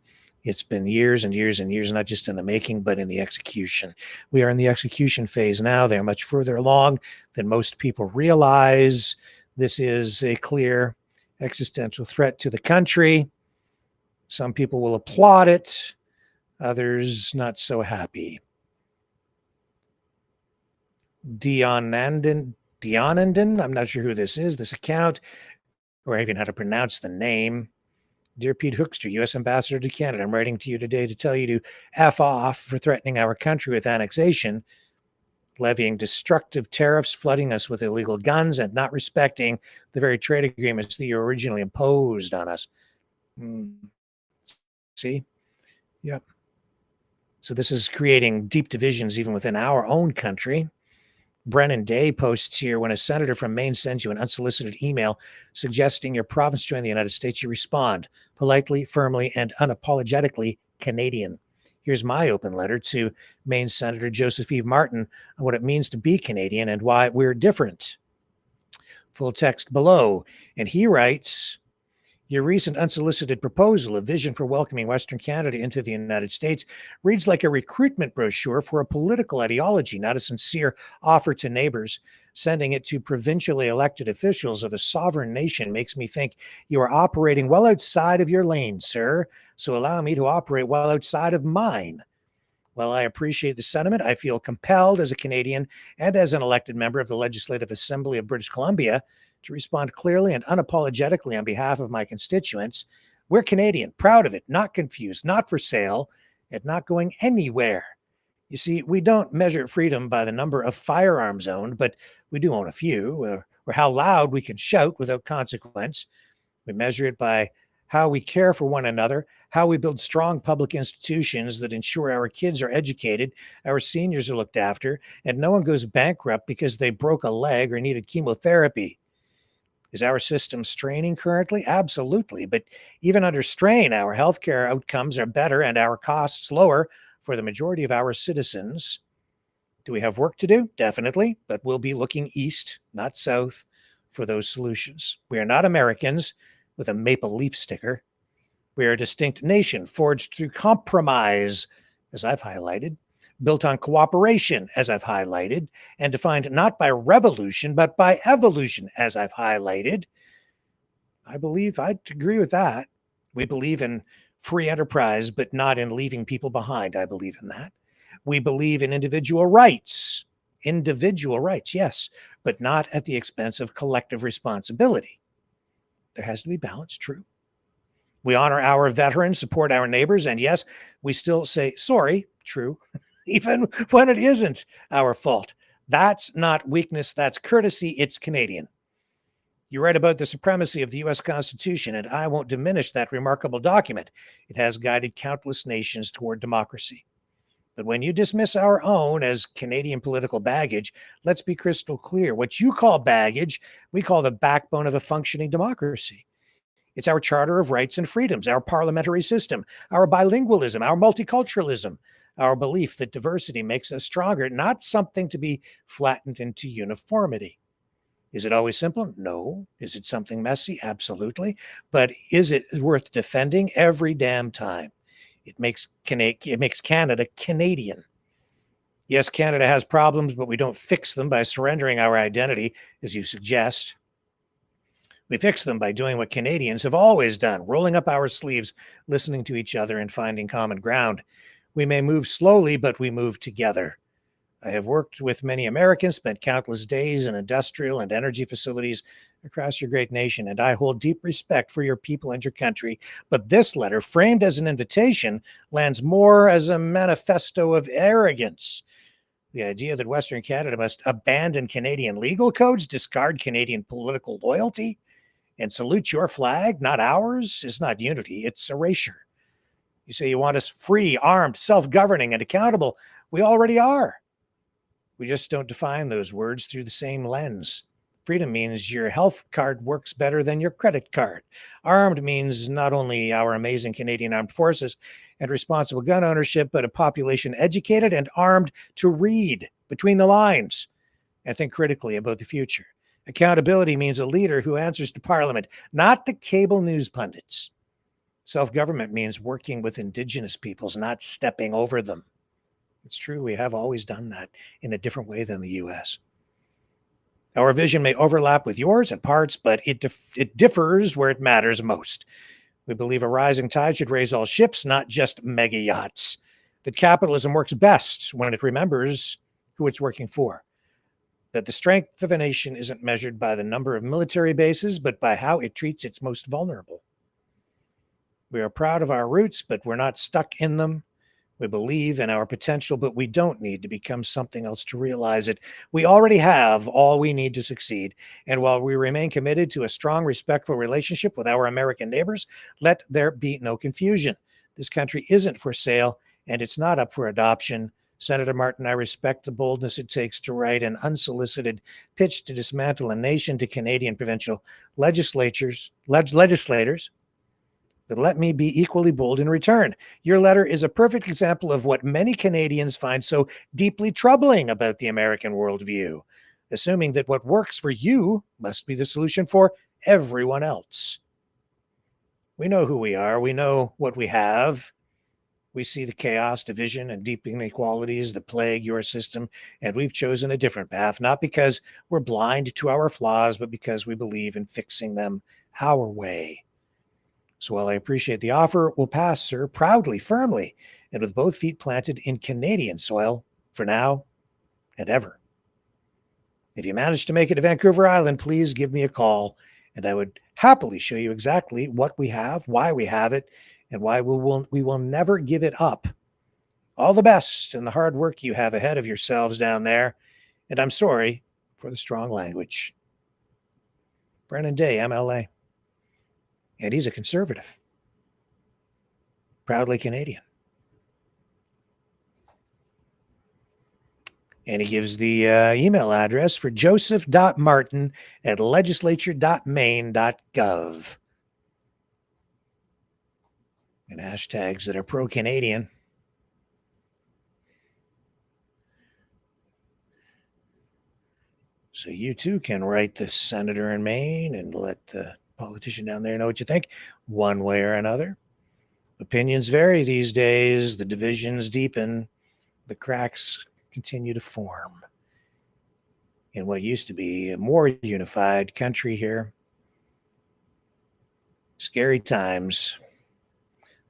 It's been years and years and years, not just in the making, but in the execution. We are in the execution phase now. They're much further along than most people realize. This is a clear existential threat to the country. Some people will applaud it, others not so happy. Dionandan, I'm not sure who this is, this account, or even how to pronounce the name. Dear Pete Hoekstra, U.S. Ambassador to Canada, I'm writing to you today to tell you to F off for threatening our country with annexation, levying destructive tariffs, flooding us with illegal guns, and not respecting the very trade agreements that you originally imposed on us. See? Yep. So this is creating deep divisions even within our own country. Brennan Day posts here, when a senator from Maine sends you an unsolicited email suggesting your province join the United States, you respond politely, firmly, and unapologetically Canadian. Here's my open letter to Maine Senator Joseph E. Martin on what it means to be Canadian and why we're different. Full text below. And he writes, your recent unsolicited proposal, a vision for welcoming Western Canada into the United States, reads like a recruitment brochure for a political ideology, not a sincere offer to neighbors. Sending it to provincially elected officials of a sovereign nation makes me think you are operating well outside of your lane, sir. So allow me to operate well outside of mine. While I appreciate the sentiment, I feel compelled as a Canadian and as an elected member of the Legislative Assembly of British Columbia to respond clearly and unapologetically on behalf of my constituents. We're Canadian, proud of it, not confused, not for sale, and not going anywhere. You see, we don't measure freedom by the number of firearms owned, but we do own a few, or how loud we can shout without consequence. We measure it by how we care for one another, how we build strong public institutions that ensure our kids are educated, our seniors are looked after, and no one goes bankrupt because they broke a leg or needed chemotherapy. Is our system straining currently? Absolutely. But even under strain, our healthcare outcomes are better and our costs lower for the majority of our citizens. Do we have work to do? Definitely. But we'll be looking east, not south, for those solutions. We are not Americans with a maple leaf sticker. We are a distinct nation forged through compromise, as I've highlighted, built on cooperation, as I've highlighted, and defined not by revolution, but by evolution, as I've highlighted. I believe I'd agree with that. We believe in free enterprise, but not in leaving people behind. I believe in that. We believe in individual rights, yes, but not at the expense of collective responsibility. There has to be balance, true. We honor our veterans, support our neighbors, and yes, we still say sorry, true, even when it isn't our fault. That's not weakness, that's courtesy, it's Canadian. You write about the supremacy of the U.S. Constitution, and I won't diminish that remarkable document. It has guided countless nations toward democracy. But when you dismiss our own as Canadian political baggage, let's be crystal clear. What you call baggage, we call the backbone of a functioning democracy. It's our Charter of Rights and Freedoms, our parliamentary system, our bilingualism, our multiculturalism, our belief that diversity makes us stronger, not something to be flattened into uniformity. Is it always simple? No. Is it something messy? Absolutely. But is it worth defending? Every damn time. It makes Canada Canadian. Yes, Canada has problems, but we don't fix them by surrendering our identity, as you suggest. We fix them by doing what Canadians have always done, rolling up our sleeves, listening to each other, and finding common ground. We may move slowly, but we move together. I have worked with many Americans, spent countless days in industrial and energy facilities across your great nation, and I hold deep respect for your people and your country. But this letter, framed as an invitation, lands more as a manifesto of arrogance. The idea that Western Canada must abandon Canadian legal codes, discard Canadian political loyalty, and salute your flag, not ours, is not unity, it's erasure. You say you want us free, armed, self-governing, and accountable. We already are. We just don't define those words through the same lens. Freedom means your health card works better than your credit card. Armed means not only our amazing Canadian Armed Forces and responsible gun ownership, but a population educated and armed to read between the lines and think critically about the future. Accountability means a leader who answers to Parliament, not the cable news pundits. Self-government means working with Indigenous peoples, not stepping over them. It's true, we have always done that in a different way than the U.S. Our vision may overlap with yours in parts, but it differs where it matters most. We believe a rising tide should raise all ships, not just mega yachts. That capitalism works best when it remembers who it's working for. That the strength of a nation isn't measured by the number of military bases, but by how it treats its most vulnerable. We are proud of our roots, but we're not stuck in them. We believe in our potential, but we don't need to become something else to realize it. We already have all we need to succeed. And while we remain committed to a strong, respectful relationship with our American neighbors, let there be no confusion. This country isn't for sale, and it's not up for adoption. Senator Martin, I respect the boldness it takes to write an unsolicited pitch to dismantle a nation to Canadian provincial legislators. But let me be equally bold in return. Your letter is a perfect example of what many Canadians find so deeply troubling about the American worldview, assuming that what works for you must be the solution for everyone else. We know who we are. We know what we have. We see the chaos, division, and deep inequalities that plague your system, and we've chosen a different path, not because we're blind to our flaws, but because we believe in fixing them our way. So while I appreciate the offer, we'll pass, sir, proudly, firmly, and with both feet planted in Canadian soil for now and ever. If you manage to make it to Vancouver Island, please give me a call, and I would happily show you exactly what we have, why we have it, and why we will never give it up. All the best in the hard work you have ahead of yourselves down there, and I'm sorry for the strong language. Brennan Day, MLA. And he's a conservative. Proudly Canadian. And he gives the email address for joseph.martin@legislature.maine.gov. And hashtags that are pro-Canadian. So you too can write the senator in Maine and let the politician down there know what you think, one way or another. Opinions vary these days. The divisions deepen. The cracks continue to form in what used to be a more unified country here. Scary times.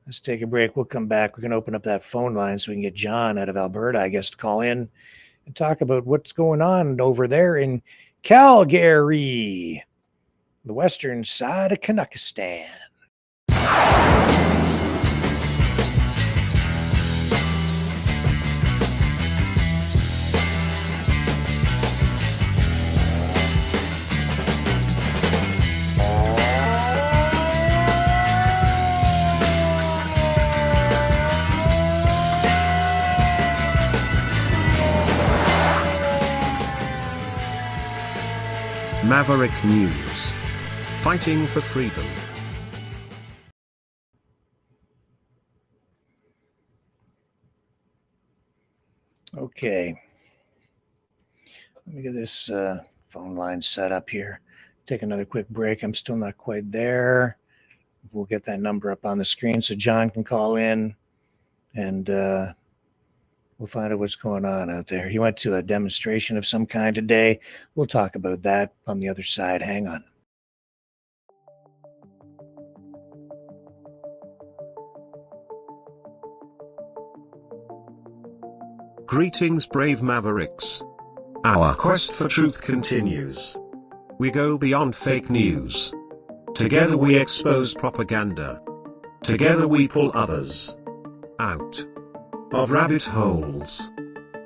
Let's take a break. We'll come back. We're going to open up that phone line so we can get John out of Alberta, I guess, to call in and talk about what's going on over there in Calgary, the western side of Canuckistan. Maverick News. Fighting for freedom. Okay. Let me get this phone line set up here. Take another quick break. I'm still not quite there. We'll get that number up on the screen so John can call in and we'll find out what's going on out there. He went to a demonstration of some kind today. We'll talk about that on the other side. Hang on. Greetings, brave Mavericks. Our quest for truth continues. We go beyond fake news. Together we expose propaganda. Together we pull others out of rabbit holes.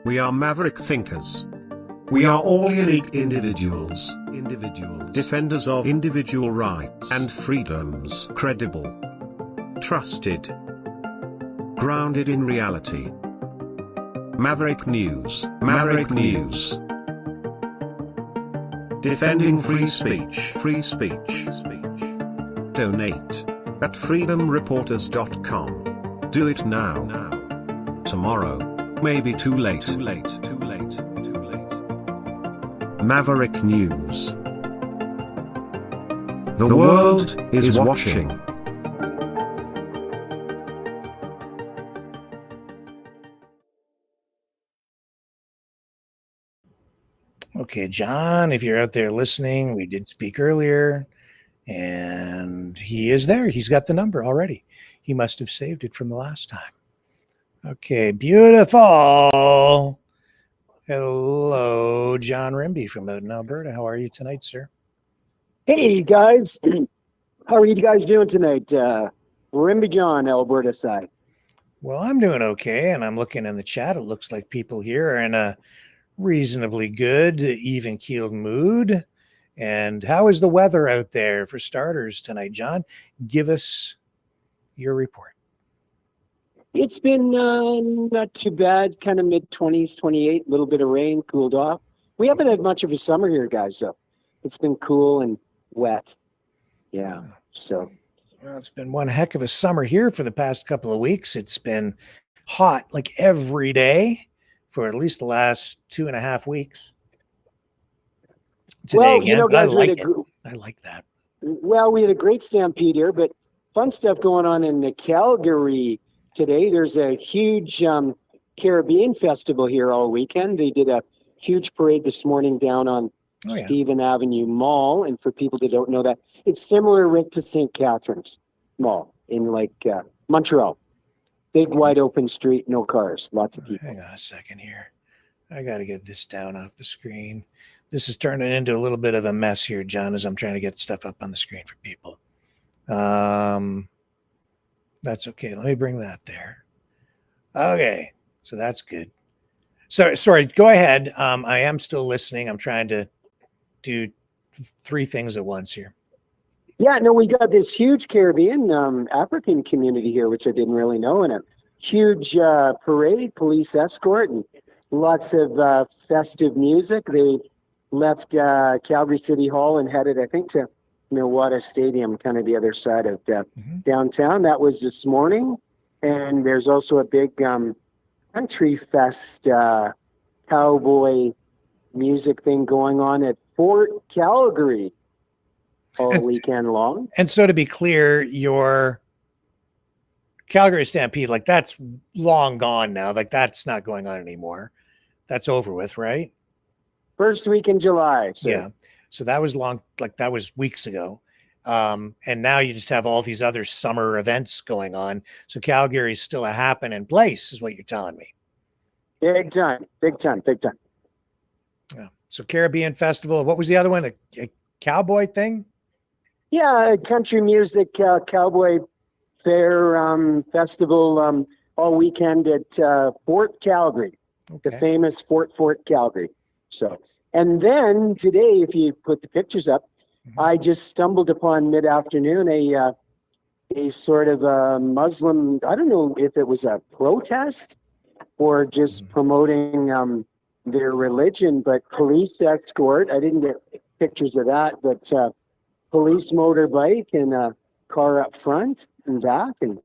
We are maverick thinkers. We are all unique individuals. Defenders of individual rights and freedoms. Credible. Trusted. Grounded in reality. Maverick News. Maverick News. Defending free speech. Free speech. Donate at freedomreporters.com. Do it now. Tomorrow may be too late. Maverick News. The world is watching. Okay, John, if you're out there listening, we did speak earlier, and he is there. He's got the number already. He must have saved it from the last time. Okay, beautiful. Hello, John Rimby from out in Alberta. How are you tonight, sir? Hey, guys. How are you guys doing tonight? Rimby John, Alberta side. Well, I'm doing okay, and I'm looking in the chat. It looks like people here are in a reasonably good, even-keeled mood. And how is the weather out there for starters tonight, John? Give us your report. It's been not too bad, kind of mid-20s, 28, a little bit of rain, cooled off. We haven't had much of a summer here, guys, though. It's been cool and wet. Yeah, so. Well, it's been one heck of a summer here for the past couple of weeks. It's been hot like every day for at least the last 2.5 weeks. Today, Well, again, you know, guys, I like that. Well, we had a great stampede here, but fun stuff going on in the Calgary today. There's a huge Caribbean festival here all weekend. They did a huge parade this morning down on Stephen Avenue Mall. And for people that don't know that, it's similar, Rick, to St. Catharines Mall in Montreal. Big, wide open street, no cars, lots of people. Hang on a second here. I got to get this down off the screen. This is turning into a little bit of a mess here, John, as I'm trying to get stuff up on the screen for people. That's okay. Let me bring that there. Okay, so that's good. Sorry, go ahead. I am still listening. I'm trying to do 3 things at once here. Yeah, no, we got this huge Caribbean African community here, which I didn't really know, and a huge parade, police escort, and lots of festive music. They left Calgary City Hall and headed, I think, to Milwaukee Stadium, kind of the other side of downtown. That was this morning. And there's also a big country fest cowboy music thing going on at Fort Calgary all weekend long. And so to be clear, your Calgary Stampede, that's long gone now. That's not going on anymore. That's over with, right? First week in July. So. Yeah. So that was that was weeks ago. And now you just have all these other summer events going on. So Calgary's still a happening place is what you're telling me. Big time. Yeah. So Caribbean Festival. What was the other one? A cowboy thing? Yeah, country music, cowboy fair festival all weekend at Fort Calgary, the famous Fort Calgary. So, and then today, if you put the pictures up, I just stumbled upon mid-afternoon a sort of a Muslim, I don't know if it was a protest or just promoting their religion, but police escort. I didn't get pictures of that, but police motorbike and a car up front and back and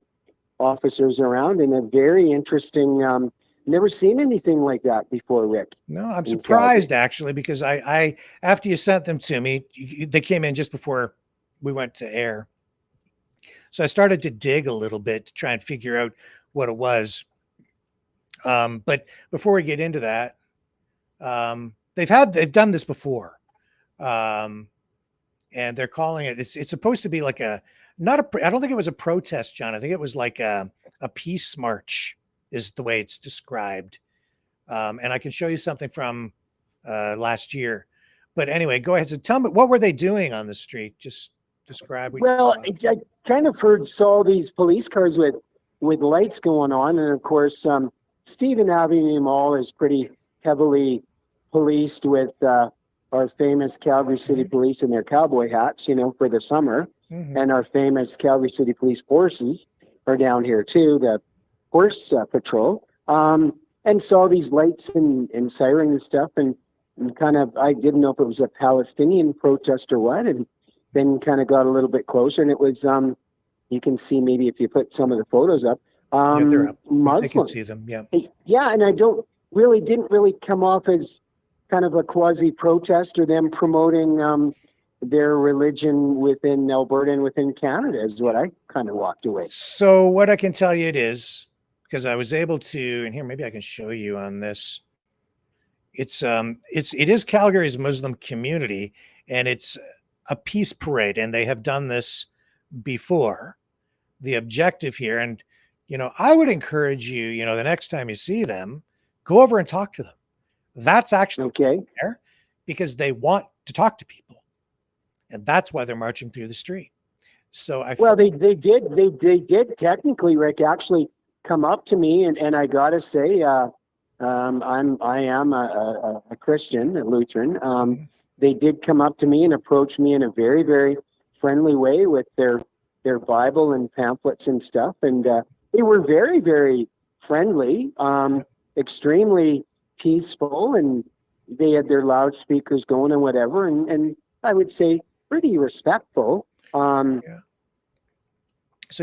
officers around in a very interesting, never seen anything like that before, Rick. No, I'm surprised actually, because I after you sent them to me, they came in just before we went to air. So I started to dig a little bit to try and figure out what it was. But before we get into that, they've done this before. And they're calling it, it's supposed to be like I don't think it was a protest, John. I think it was like a peace march is the way it's described. And I can show you something from last year. But anyway, go ahead. So tell me, what were they doing on the street? Just describe. Well, I kind of saw these police cars with lights going on. And of course, Stephen Avenue Mall is pretty heavily policed with our famous Calgary City Police in their cowboy hats, for the summer. And our famous Calgary City Police horses are down here too, the horse patrol. And saw these lights and siren and stuff, and kind of, I didn't know if it was a Palestinian protest or what, and then kind of got a little bit closer, and it was, you can see maybe if you put some of the photos up, yeah, they're up. Muslim. I can see them, yeah. Yeah, and I didn't really come off as kind of a quasi-protest or them promoting their religion within Alberta and within Canada is what I kind of walked away. So what I can tell you it is, because I was able to, and here, maybe I can show you on this. it is Calgary's Muslim community, and it's a peace parade, and they have done this before. The objective here, and I would encourage you, the next time you see them, go over and talk to them. That's actually okay there because they want to talk to people, and that's why they're marching through the street. So they did technically, Rick, actually come up to me, and I gotta say, I am a Christian, a Lutheran. They did come up to me and approach me in a very, very friendly way with their Bible and pamphlets and stuff, and they were very, very friendly, extremely peaceful, and they had their loudspeakers going and whatever, and I would say pretty respectful. So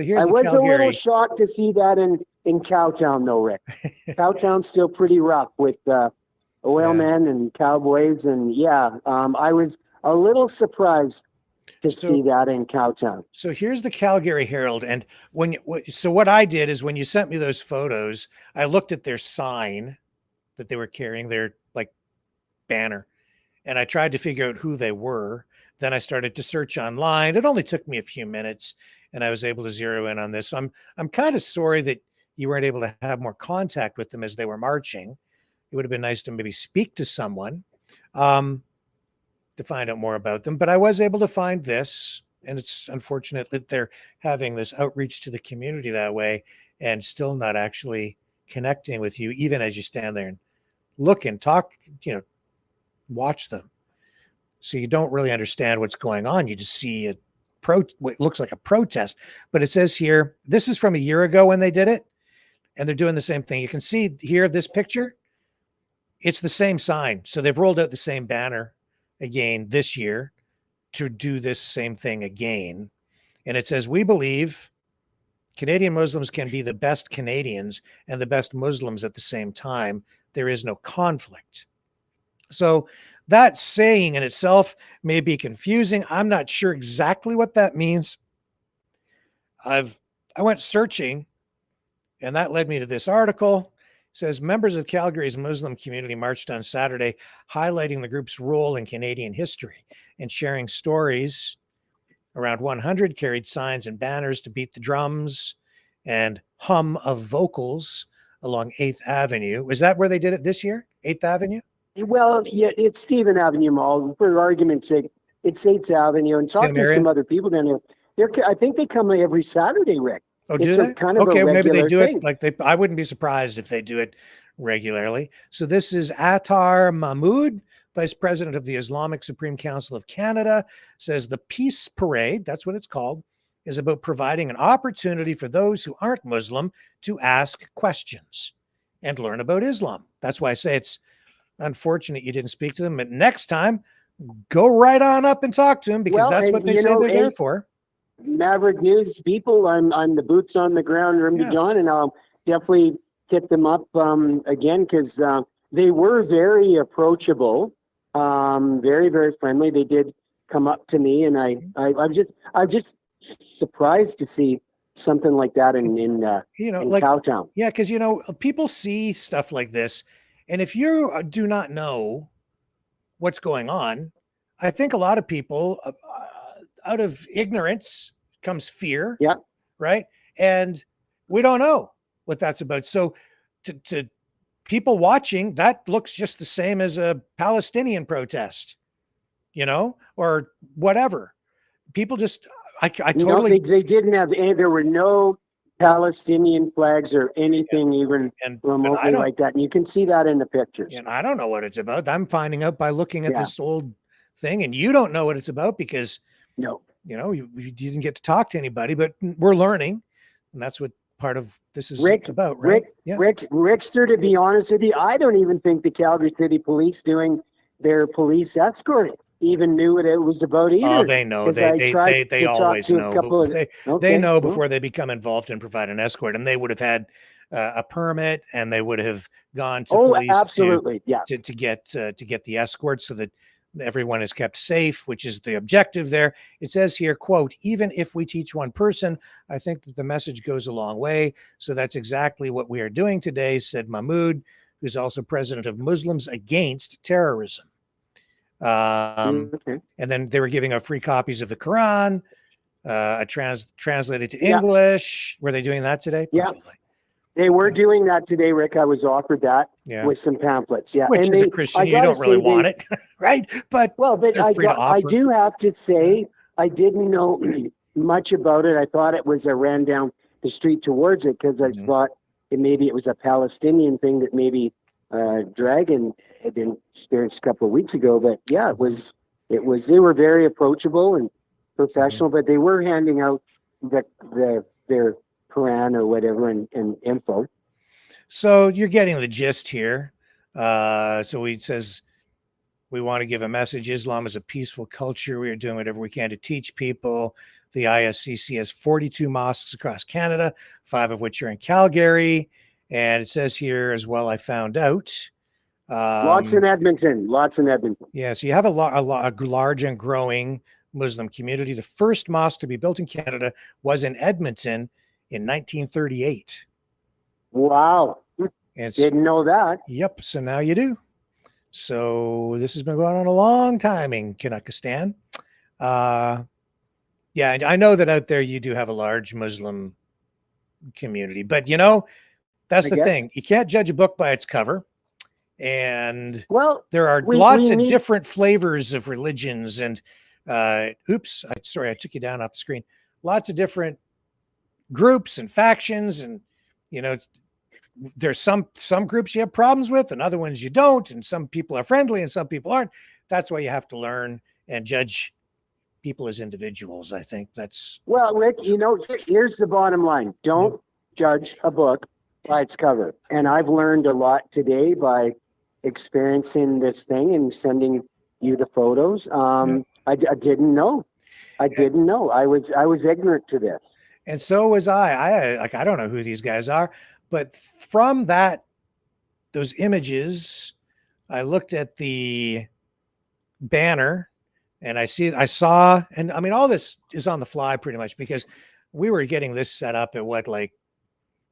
here's I was Calgary. a little shocked to see that in Cowtown, though, Rick. Cowtown's still pretty rough with oil men and cowboys, and I was a little surprised to see that in Cowtown. So here's the Calgary Herald, and what I did is when you sent me those photos, I looked at their sign that they were carrying, their banner, and I tried to figure out who they were. Then I started to search online. It only took me a few minutes, and I was able to zero in on this. So I'm kind of sorry that you weren't able to have more contact with them as they were marching. It would have been nice to maybe speak to someone to find out more about them. But I was able to find this, and it's unfortunate that they're having this outreach to the community that way and still not actually connecting with you, even as you stand there and look and talk, watch them. So you don't really understand what's going on. You just see what looks like a protest. But it says here, this is from a year ago when they did it, and they're doing the same thing. You can see here, this picture, it's the same sign. So they've rolled out the same banner again this year to do this same thing again. And it says, we believe Canadian Muslims can be the best Canadians and the best Muslims at the same time. There is no conflict. So that saying in itself may be confusing. I'm not sure exactly what that means. I went searching, and that led me to this article. It says members of Calgary's Muslim community marched on Saturday, highlighting the group's role in Canadian history and sharing stories. Around 100 carried signs and banners to beat the drums and hum of vocals along 8th Avenue. Was that where they did it this year? 8th Avenue? Well, yeah, it's Stephen Avenue Mall. For argument's sake, it's 8th Avenue. And talking to some other people down there, I think they come every Saturday, Rick. Oh, do they? Okay, maybe they do it I wouldn't be surprised if they do it regularly. So this is Attar Mahmood, Vice President of the Islamic Supreme Council of Canada, says the Peace Parade, that's what it's called, is about providing an opportunity for those who aren't Muslim to ask questions and learn about Islam. That's why I say it's unfortunate you didn't speak to them, but next time, go right on up and talk to them, because that's what they say they're there for. Maverick News people, I'm the boots on the ground, room to John, and I'll definitely hit them up again, because they were very approachable, very, very friendly. They did come up to me, and I'm just surprised to see something like that in Cowtown. Yeah, because people see stuff like this, and if you do not know what's going on, I think a lot of people, out of ignorance comes fear. Yeah. Right. And we don't know what that's about. So to people watching, that looks just the same as a Palestinian protest, or whatever. People just, I totally. They didn't have, there were no Palestinian flags or anything even remotely like that. And you can see that in the pictures. And I don't know what it's about. I'm finding out by looking at this old thing, and you don't know what it's about because you didn't get to talk to anybody, but we're learning, and that's what part of this is about, right? Rickster, to be honest with you, I don't even think the Calgary City Police doing their police escort even knew what it was about either. Oh, they know. They always know. They know before they become involved and provide an escort, and they would have had a permit, and they would have gone to police absolutely, to get the escort so that everyone is kept safe, which is the objective there. It says here, quote, even if we teach one person, I think that the message goes a long way. So that's exactly what we are doing today, said Mahmood, who's also president of Muslims Against Terrorism. And then they were giving out free copies of the Quran, translated to English. Were they doing that today? Probably. Yeah, they were doing that today, Rick. I was offered that with some pamphlets. Yeah, which and as a Christian, you don't really want it, right? But I do have to say, I didn't know much about it. I thought it was a ran down the street towards it because I thought maybe it was a Palestinian thing that maybe Dragon had experienced a couple of weeks ago. But yeah, it was. They were very approachable and professional, but they were handing out their Quran or whatever and info. So you're getting the gist here. So he says, we want to give a message. Islam is a peaceful culture. We are doing whatever we can to teach people. The ISCC has 42 mosques across Canada, 5 of which are in Calgary. And it says here as well, I found out. Lots in Edmonton. Yeah, so you have a large and growing Muslim community. The first mosque to be built in Canada was in Edmonton in 1938. Wow. Didn't know that. Yep. So now you do. So this has been going on a long time in Kazakhstan. Yeah, I know that out there you do have a large Muslim community, but that's the thing. You can't judge a book by its cover. And there are lots of different flavors of religions and oops, sorry, I took you down off the screen. Lots of different groups and factions, and there's some groups you have problems with and other ones you don't, and some people are friendly and some people aren't. That's why you have to learn and judge people as individuals. I think that's Rick, here's the bottom line. Don't judge a book by its cover. And I've learned a lot today by experiencing this thing and sending you the photos. I didn't know. I was ignorant to this. And so was I. I don't know who these guys are, but from those images, I looked at the banner and I saw, and I mean, all this is on the fly pretty much because we were getting this set up at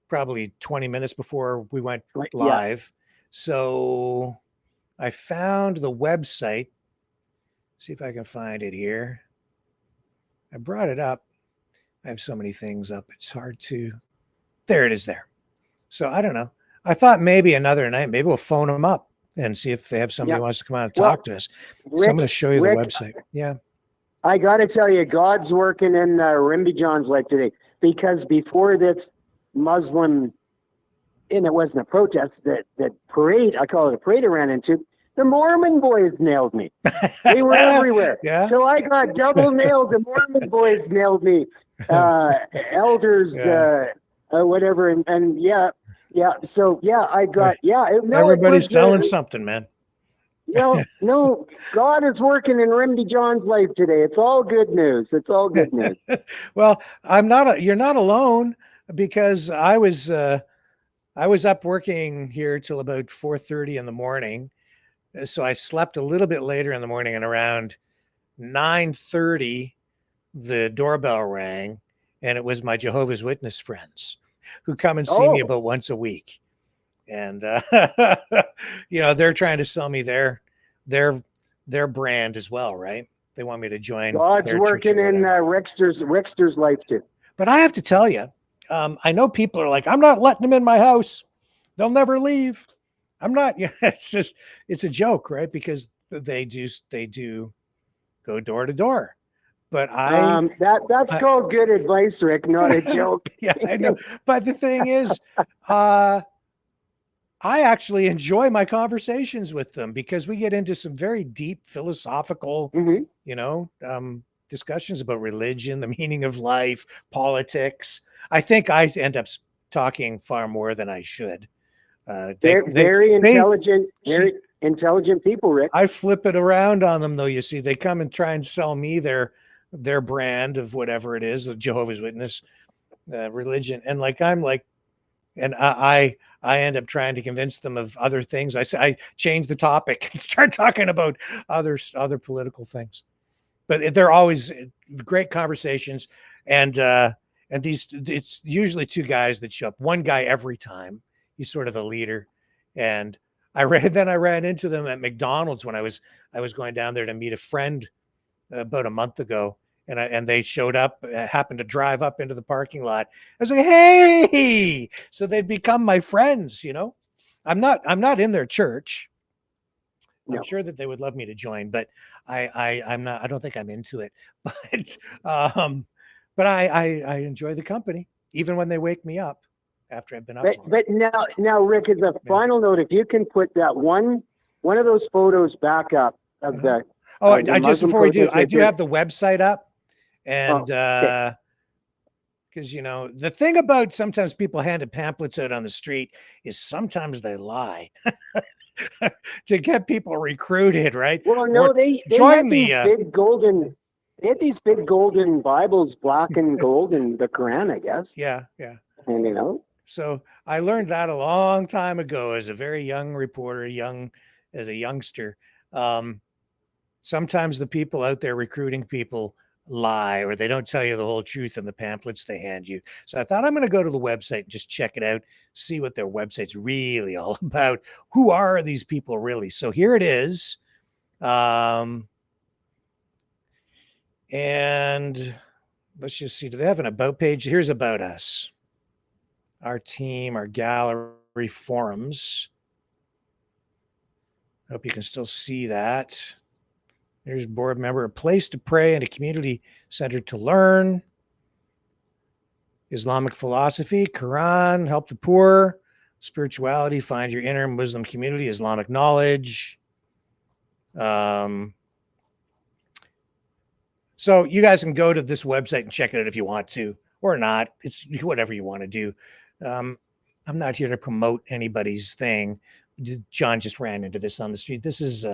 probably 20 minutes before we went live. Yeah. So I found the website. See if I can find it here. I brought it up. I have so many things up. It's hard to. There it is there. So I don't know. I thought maybe another night, maybe we'll phone them up and see if they have somebody who wants to come out and talk to us. Rick, so I'm going to show you the website. Yeah. I got to tell you, God's working in Rimby John's life today, because before this Muslim, and it wasn't a protest, that parade, I call it a parade I ran into, the Mormon boys nailed me. They were everywhere. Yeah. So I got double nailed. The Mormon boys nailed me. Elders, whatever. And yeah. So I got, everybody's selling something, man. No, God is working in Rimby John's life today. It's all good news. Well, you're not alone, because I was up working here till about 4:30 in the morning. So I slept a little bit later in the morning, and around 9:30, the doorbell rang, and it was my Jehovah's Witness friends who come and see me about once a week. And, they're trying to sell me their brand as well, right? They want me to join. God's working in Rickster's life too. But I have to tell you, I know people are like, I'm not letting them in my house. They'll never leave. I'm not. It's a joke, right? Because they do go door to door. But that's called good advice, Rick, not a joke. Yeah, I know. But the thing is, I actually enjoy my conversations with them, because we get into some very deep philosophical, discussions about religion, the meaning of life, politics. I think I end up talking far more than I should. Very intelligent people, Rick. I flip it around on them, though. You see, they come and try and sell me their brand of whatever it is, the Jehovah's Witness religion, and I end up trying to convince them of other things. I change the topic and start talking about other political things, but they're always great conversations. And it's usually two guys that show up. One guy every time. He's sort of the leader, And I ran into them at McDonald's when I was going down there to meet a friend about a month ago, and they showed up, happened to drive up into the parking lot. I was like, hey, so they've become my friends, you know. I'm not in their church. I'm sure that they would love me to join, but I'm not. I don't think I'm into it. But I enjoy the company, even when they wake me up after I've been up. But now, Rick, as a final note, if you can put that one of those photos back up of the. Oh, the I just Muslim before we do, protest I do have the website up, and okay. because you know the thing about sometimes people handing pamphlets out on the street is sometimes they lie to get people recruited, right? Well, no, they join had these big golden. They had these big golden Bibles, black and gold, in the Quran, I guess. Yeah. Handing out. So I learned that a long time ago as a very young reporter, as a youngster. Sometimes the people out there recruiting people lie, or they don't tell you the whole truth in the pamphlets they hand you. So I thought I'm going to go to the website and just check it out, see what their website's really all about. Who are these people really? So here it is. And let's just see, do they have an about page? Here's about us, our team, our gallery, forums. Hope you can still see that. There's board member, a place to pray and a community center to learn. Islamic philosophy, Quran, help the poor, spirituality, find your inner Muslim community, Islamic knowledge. So you guys can go to this website and check it out if you want to, or not. It's whatever you want to do. I'm not here to promote anybody's thing. John just ran into this on the street. This is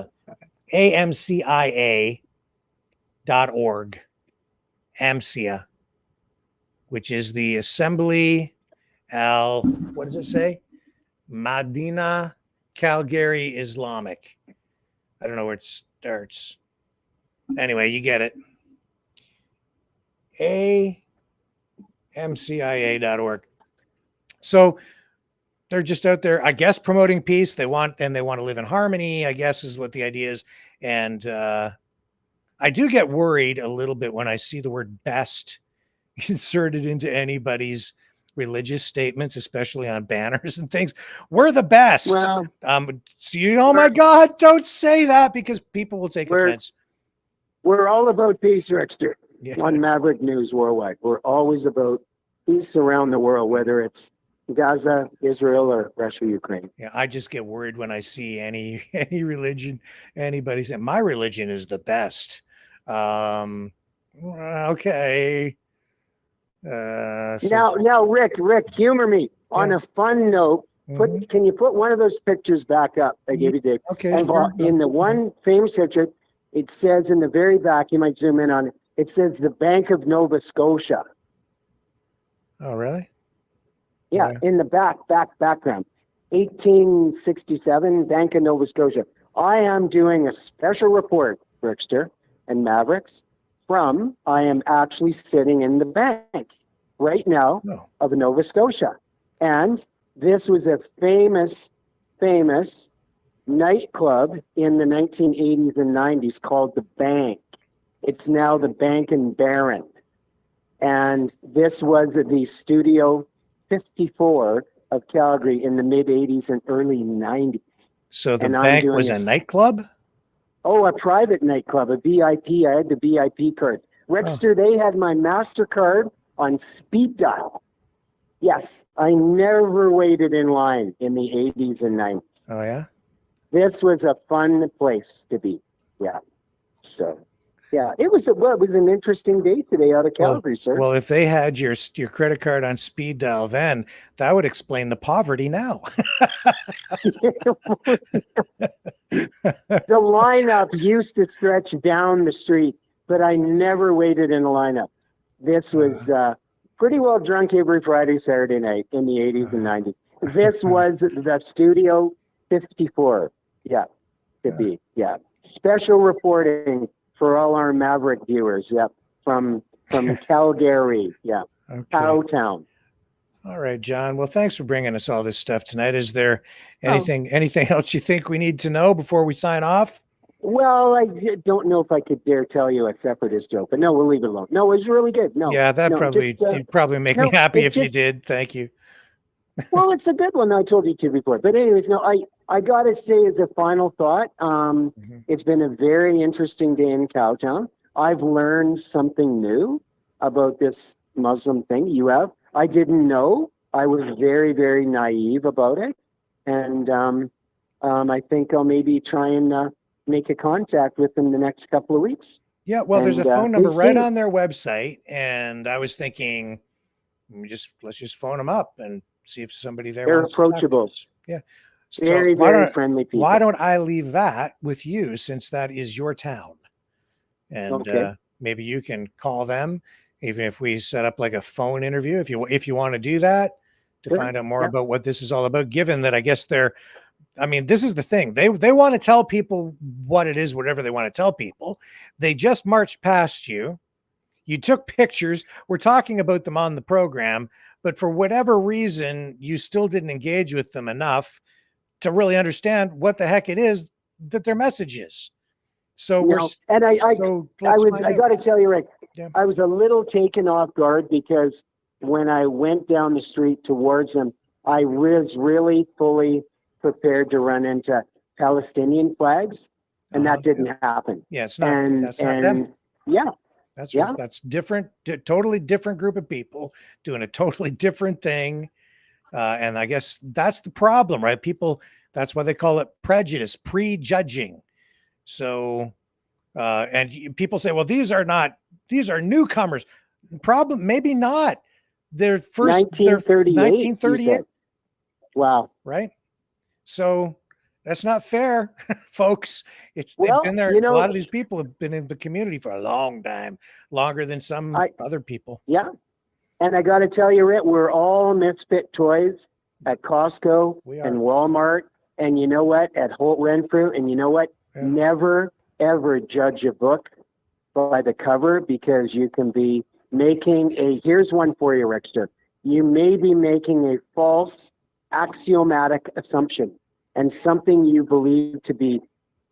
amcia.org, AMCIA, which is the Assembly what does it say? Madinah Calgary Islamic. I don't know where it starts. Anyway, you get it. amcia.org. So they're just out there, I guess, promoting peace. They want to live in harmony, I guess, is what the idea is. And I do get worried a little bit when I see the word best inserted into anybody's religious statements, especially on banners and things. We're the best. Well, oh my God, don't say that, because people will take offense. We're all about peace, Rickster, on Maverick News Worldwide. We're always about peace around the world, whether it's Gaza, Israel, or Russia, Ukraine. Yeah, I just get worried when I see any religion, anybody say my religion is the best. Okay. Now, Rick, humor me. On a fun note, can you put one of those pictures back up I gave you, Dave? Okay. And in the one famous picture, it says in the very back, you might zoom in on it, it says the Bank of Nova Scotia. Oh, really? Yeah, in the background. 1867, Bank of Nova Scotia. I am doing a special report, Rickster and Mavericks, I am actually sitting in the bank right now of Nova Scotia. And this was a famous nightclub in the 1980s and 90s called The Bank. It's now the Bank and Barron. And this was the Studio 54 of Calgary in the mid 80s and early 90s. So the bank was a nightclub? Oh, a private nightclub, a VIP. I had the VIP card. Register, they had my MasterCard on speed dial. Yes, I never waited in line in the 80s and 90s. Oh, yeah? This was a fun place to be. Yeah. So, yeah, it was an interesting day today out of Calgary, sir. Well, if they had your credit card on speed dial then, that would explain the poverty now. The lineup used to stretch down the street, but I never waited in a lineup. This was pretty well drunk every Friday, Saturday night in the 80s and 90s. This was the Studio 54. Yeah, to be. Yeah. Special reporting for all our Maverick viewers. Yeah. From Calgary. Yeah. Okay. Cowtown. All right, John. Well, thanks for bringing us all this stuff tonight. Is there Oh. anything else you think we need to know before we sign off? Well, I don't know if I could dare tell you a separatist joke, but no, we'll leave it alone. No, it was really good. No, Yeah, that no, probably just, you'd probably make me no, happy it's if you just- did. Thank you. Well, it's a good one. I told you to before. But anyways, no, I got to say as a final thought, it's been a very interesting day in Cowtown. I've learned something new about this Muslim thing. You have. I didn't know. I was very, very naive about it. And I think I'll maybe try and make a contact with them the next couple of weeks. Yeah, well, there's a phone number we've right seen- on their website, and I was thinking, let's just phone them up and see if somebody there. They're wants to talk to approachable. us. Yeah, Very, why very don't- friendly people. Why don't I leave that with you, since that is your town, and Okay. maybe you can call them, even if we set up like a phone interview, if you want to do that, to Sure, find out more yeah. about what this is all about. Given that, I guess this is the thing. They want to tell people what it is, whatever they want to tell people. They just marched past you. You took pictures. We're talking about them on the program, but for whatever reason, you still didn't engage with them enough to really understand what the heck it is that their message is. So No, and I got to tell you, Rick, Yeah. I was a little taken off guard because when I went down the street towards them, I was really fully prepared to run into Palestinian flags, and that didn't happen. Yeah, it's not. And, That's not them. Yeah, That's different. Totally different group of people doing a totally different thing. And I guess that's the problem, right? People. That's why they call it prejudice, prejudging. So, people say, well, these are newcomers. Problem, maybe not. They're first 1938. 1938. Wow. Right. So that's not fair, folks. They've Well, been there. you know- A lot of these people have been in the community for a long time, longer than some other people. Yeah. And I got to tell you, Rick, we're all misfit toys at Costco and Walmart. And you know what? At Holt Renfrew. And you know what? Never, ever judge a book by the cover, because you can be here's one for you, Rickster. You may be making a false axiomatic assumption, and something you believe to be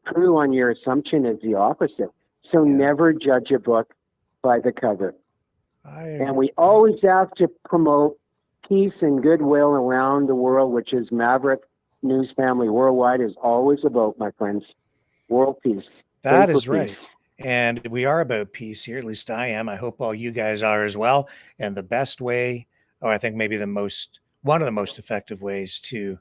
true on your assumption is the opposite. So never judge a book by the cover. And we always have to promote peace and goodwill around the world, which is Maverick News Family Worldwide is always about, my friends. World peace. That Pray is for right. peace. And we are about peace here. At least I am. I hope all you guys are as well. And the best way, or I think maybe one of the most effective ways to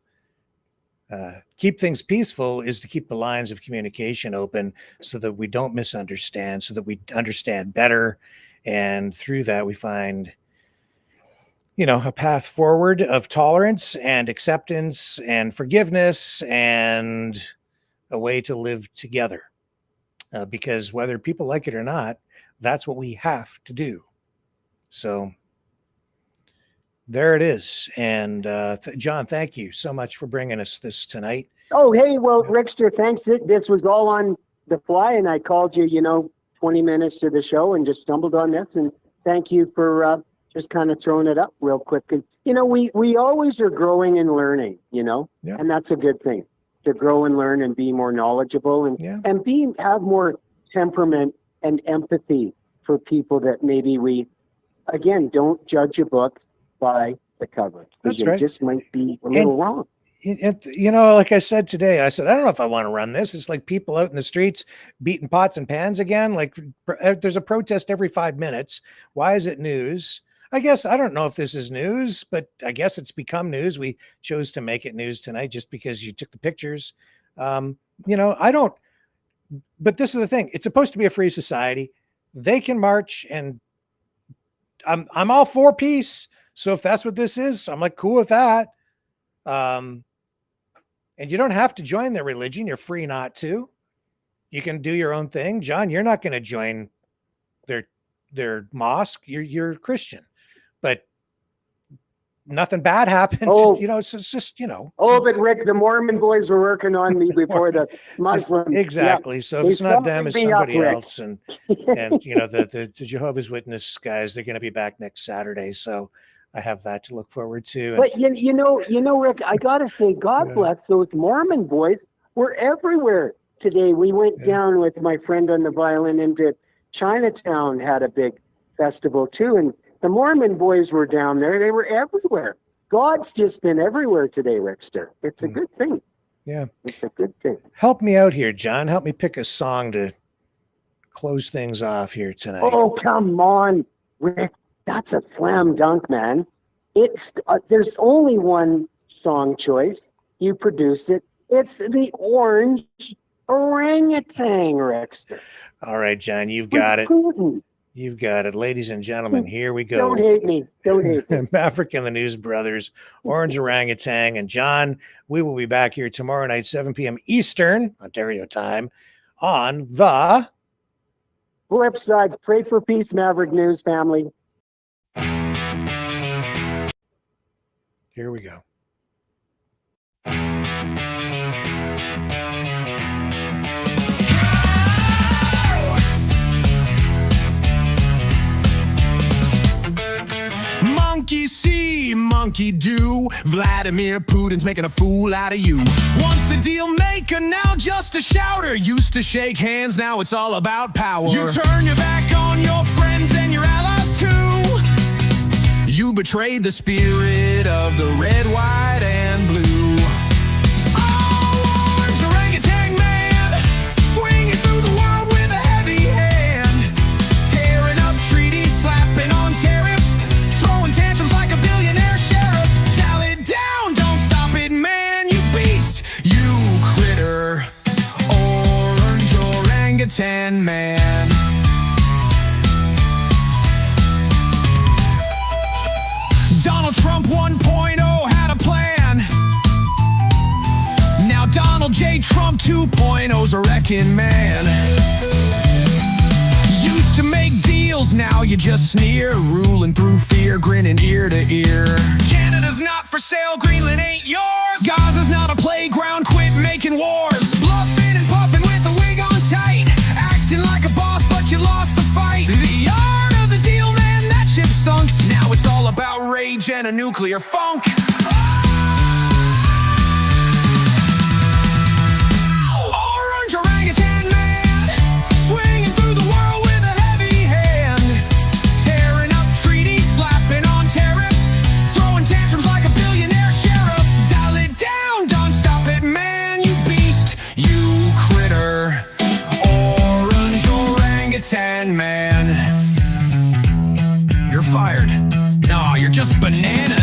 keep things peaceful is to keep the lines of communication open, so that we don't misunderstand, so that we understand better. And through that, we find, a path forward of tolerance and acceptance and forgiveness and a way to live together. Because whether people like it or not, that's what we have to do. So there it is. And John, thank you so much for bringing us this tonight. Oh, hey, well, Rickster, thanks. This was all on the fly, and I called you, 20 minutes to the show and just stumbled on this. And thank you for just kind of throwing it up real quick. We always are growing and learning, and that's a good thing, to grow and learn and be more knowledgeable and have more temperament and empathy for people that maybe we, again, don't judge a book by the cover. That's It right. just might be a little wrong. Like I said today, I said, I don't know if I want to run this. It's like people out in the streets beating pots and pans again. Like there's a protest every 5 minutes. Why is it news? I guess I don't know if this is news, but I guess it's become news. We chose to make it news tonight just because you took the pictures. I don't, but this is the thing. It's supposed to be a free society. They can march, and I'm all for peace. So if that's what this is, I'm like, cool with that. And you don't have to join their religion. You're free not to. You can do your own thing. John, you're not going to join their mosque. You're Christian, but nothing bad happened. Oh. It's just. Oh, but Rick, the Mormon boys were working on me before the Muslims. Exactly. Yeah. So if They it's not them, it's summoned me up, somebody Rick. else. And the Jehovah's Witness guys, they're going to be back next Saturday. So I have that to look forward to. But you know, Rick, I gotta say, God bless those Mormon boys. We're everywhere today. We went down with my friend on the violin into Chinatown, had a big festival too, and the Mormon boys were down there. They were everywhere. God's just been everywhere today, Rickster. It's a good thing. Yeah. It's a good thing. Help me out here, John. Help me pick a song to close things off here tonight. Oh, come on, Rick. That's a slam dunk, man. It's there's only one song choice. You produced it. It's the Orange Orangutan, Rickster. All right, John, you've got it. Putin. You've got it. Ladies and gentlemen, here we go. Don't hate me. Don't hate me. Maverick and the News Brothers, Orange Orangutan. And John, we will be back here tomorrow night, 7 p.m. Eastern, Ontario time, on the flip side. Pray for peace, Maverick News family. Here we go. Monkey see, monkey do. Vladimir Putin's making a fool out of you. Once a deal maker, now just a shouter. Used to shake hands, now it's all about power. You turn your back on your friends and your allies too. You betrayed the spirit of the red, white, and blue. Oh, orange orangutan man, swinging through the world with a heavy hand. Tearing up treaties, slapping on tariffs, throwing tantrums like a billionaire sheriff. Tell it down, don't stop it, man, you beast, you critter. Orange orangutan man. Donald Trump 1.0 had a plan. Now Donald J. Trump 2.0's a wrecking man. Used to make deals, now you just sneer. Ruling through fear, grinning ear to ear. Canada's not for sale, Greenland ain't yours. Gaza's not a playground, quit making wars. Bluffing and puffing with a wig on tight. Acting like a boss, but you lost the fight. The art of the deal, man, that ship sunk. Now it's all about rage and a nuclear funk. Orange orangutan man, swinging through the world with a heavy hand. Tearing up treaties, slapping on tariffs, throwing tantrums like a billionaire sheriff. Dial it down, don't stop it, man, you beast, you critter. Orange orangutan man. You're fired. No, you're just bananas.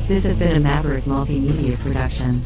This has been a Maverick Multimedia production.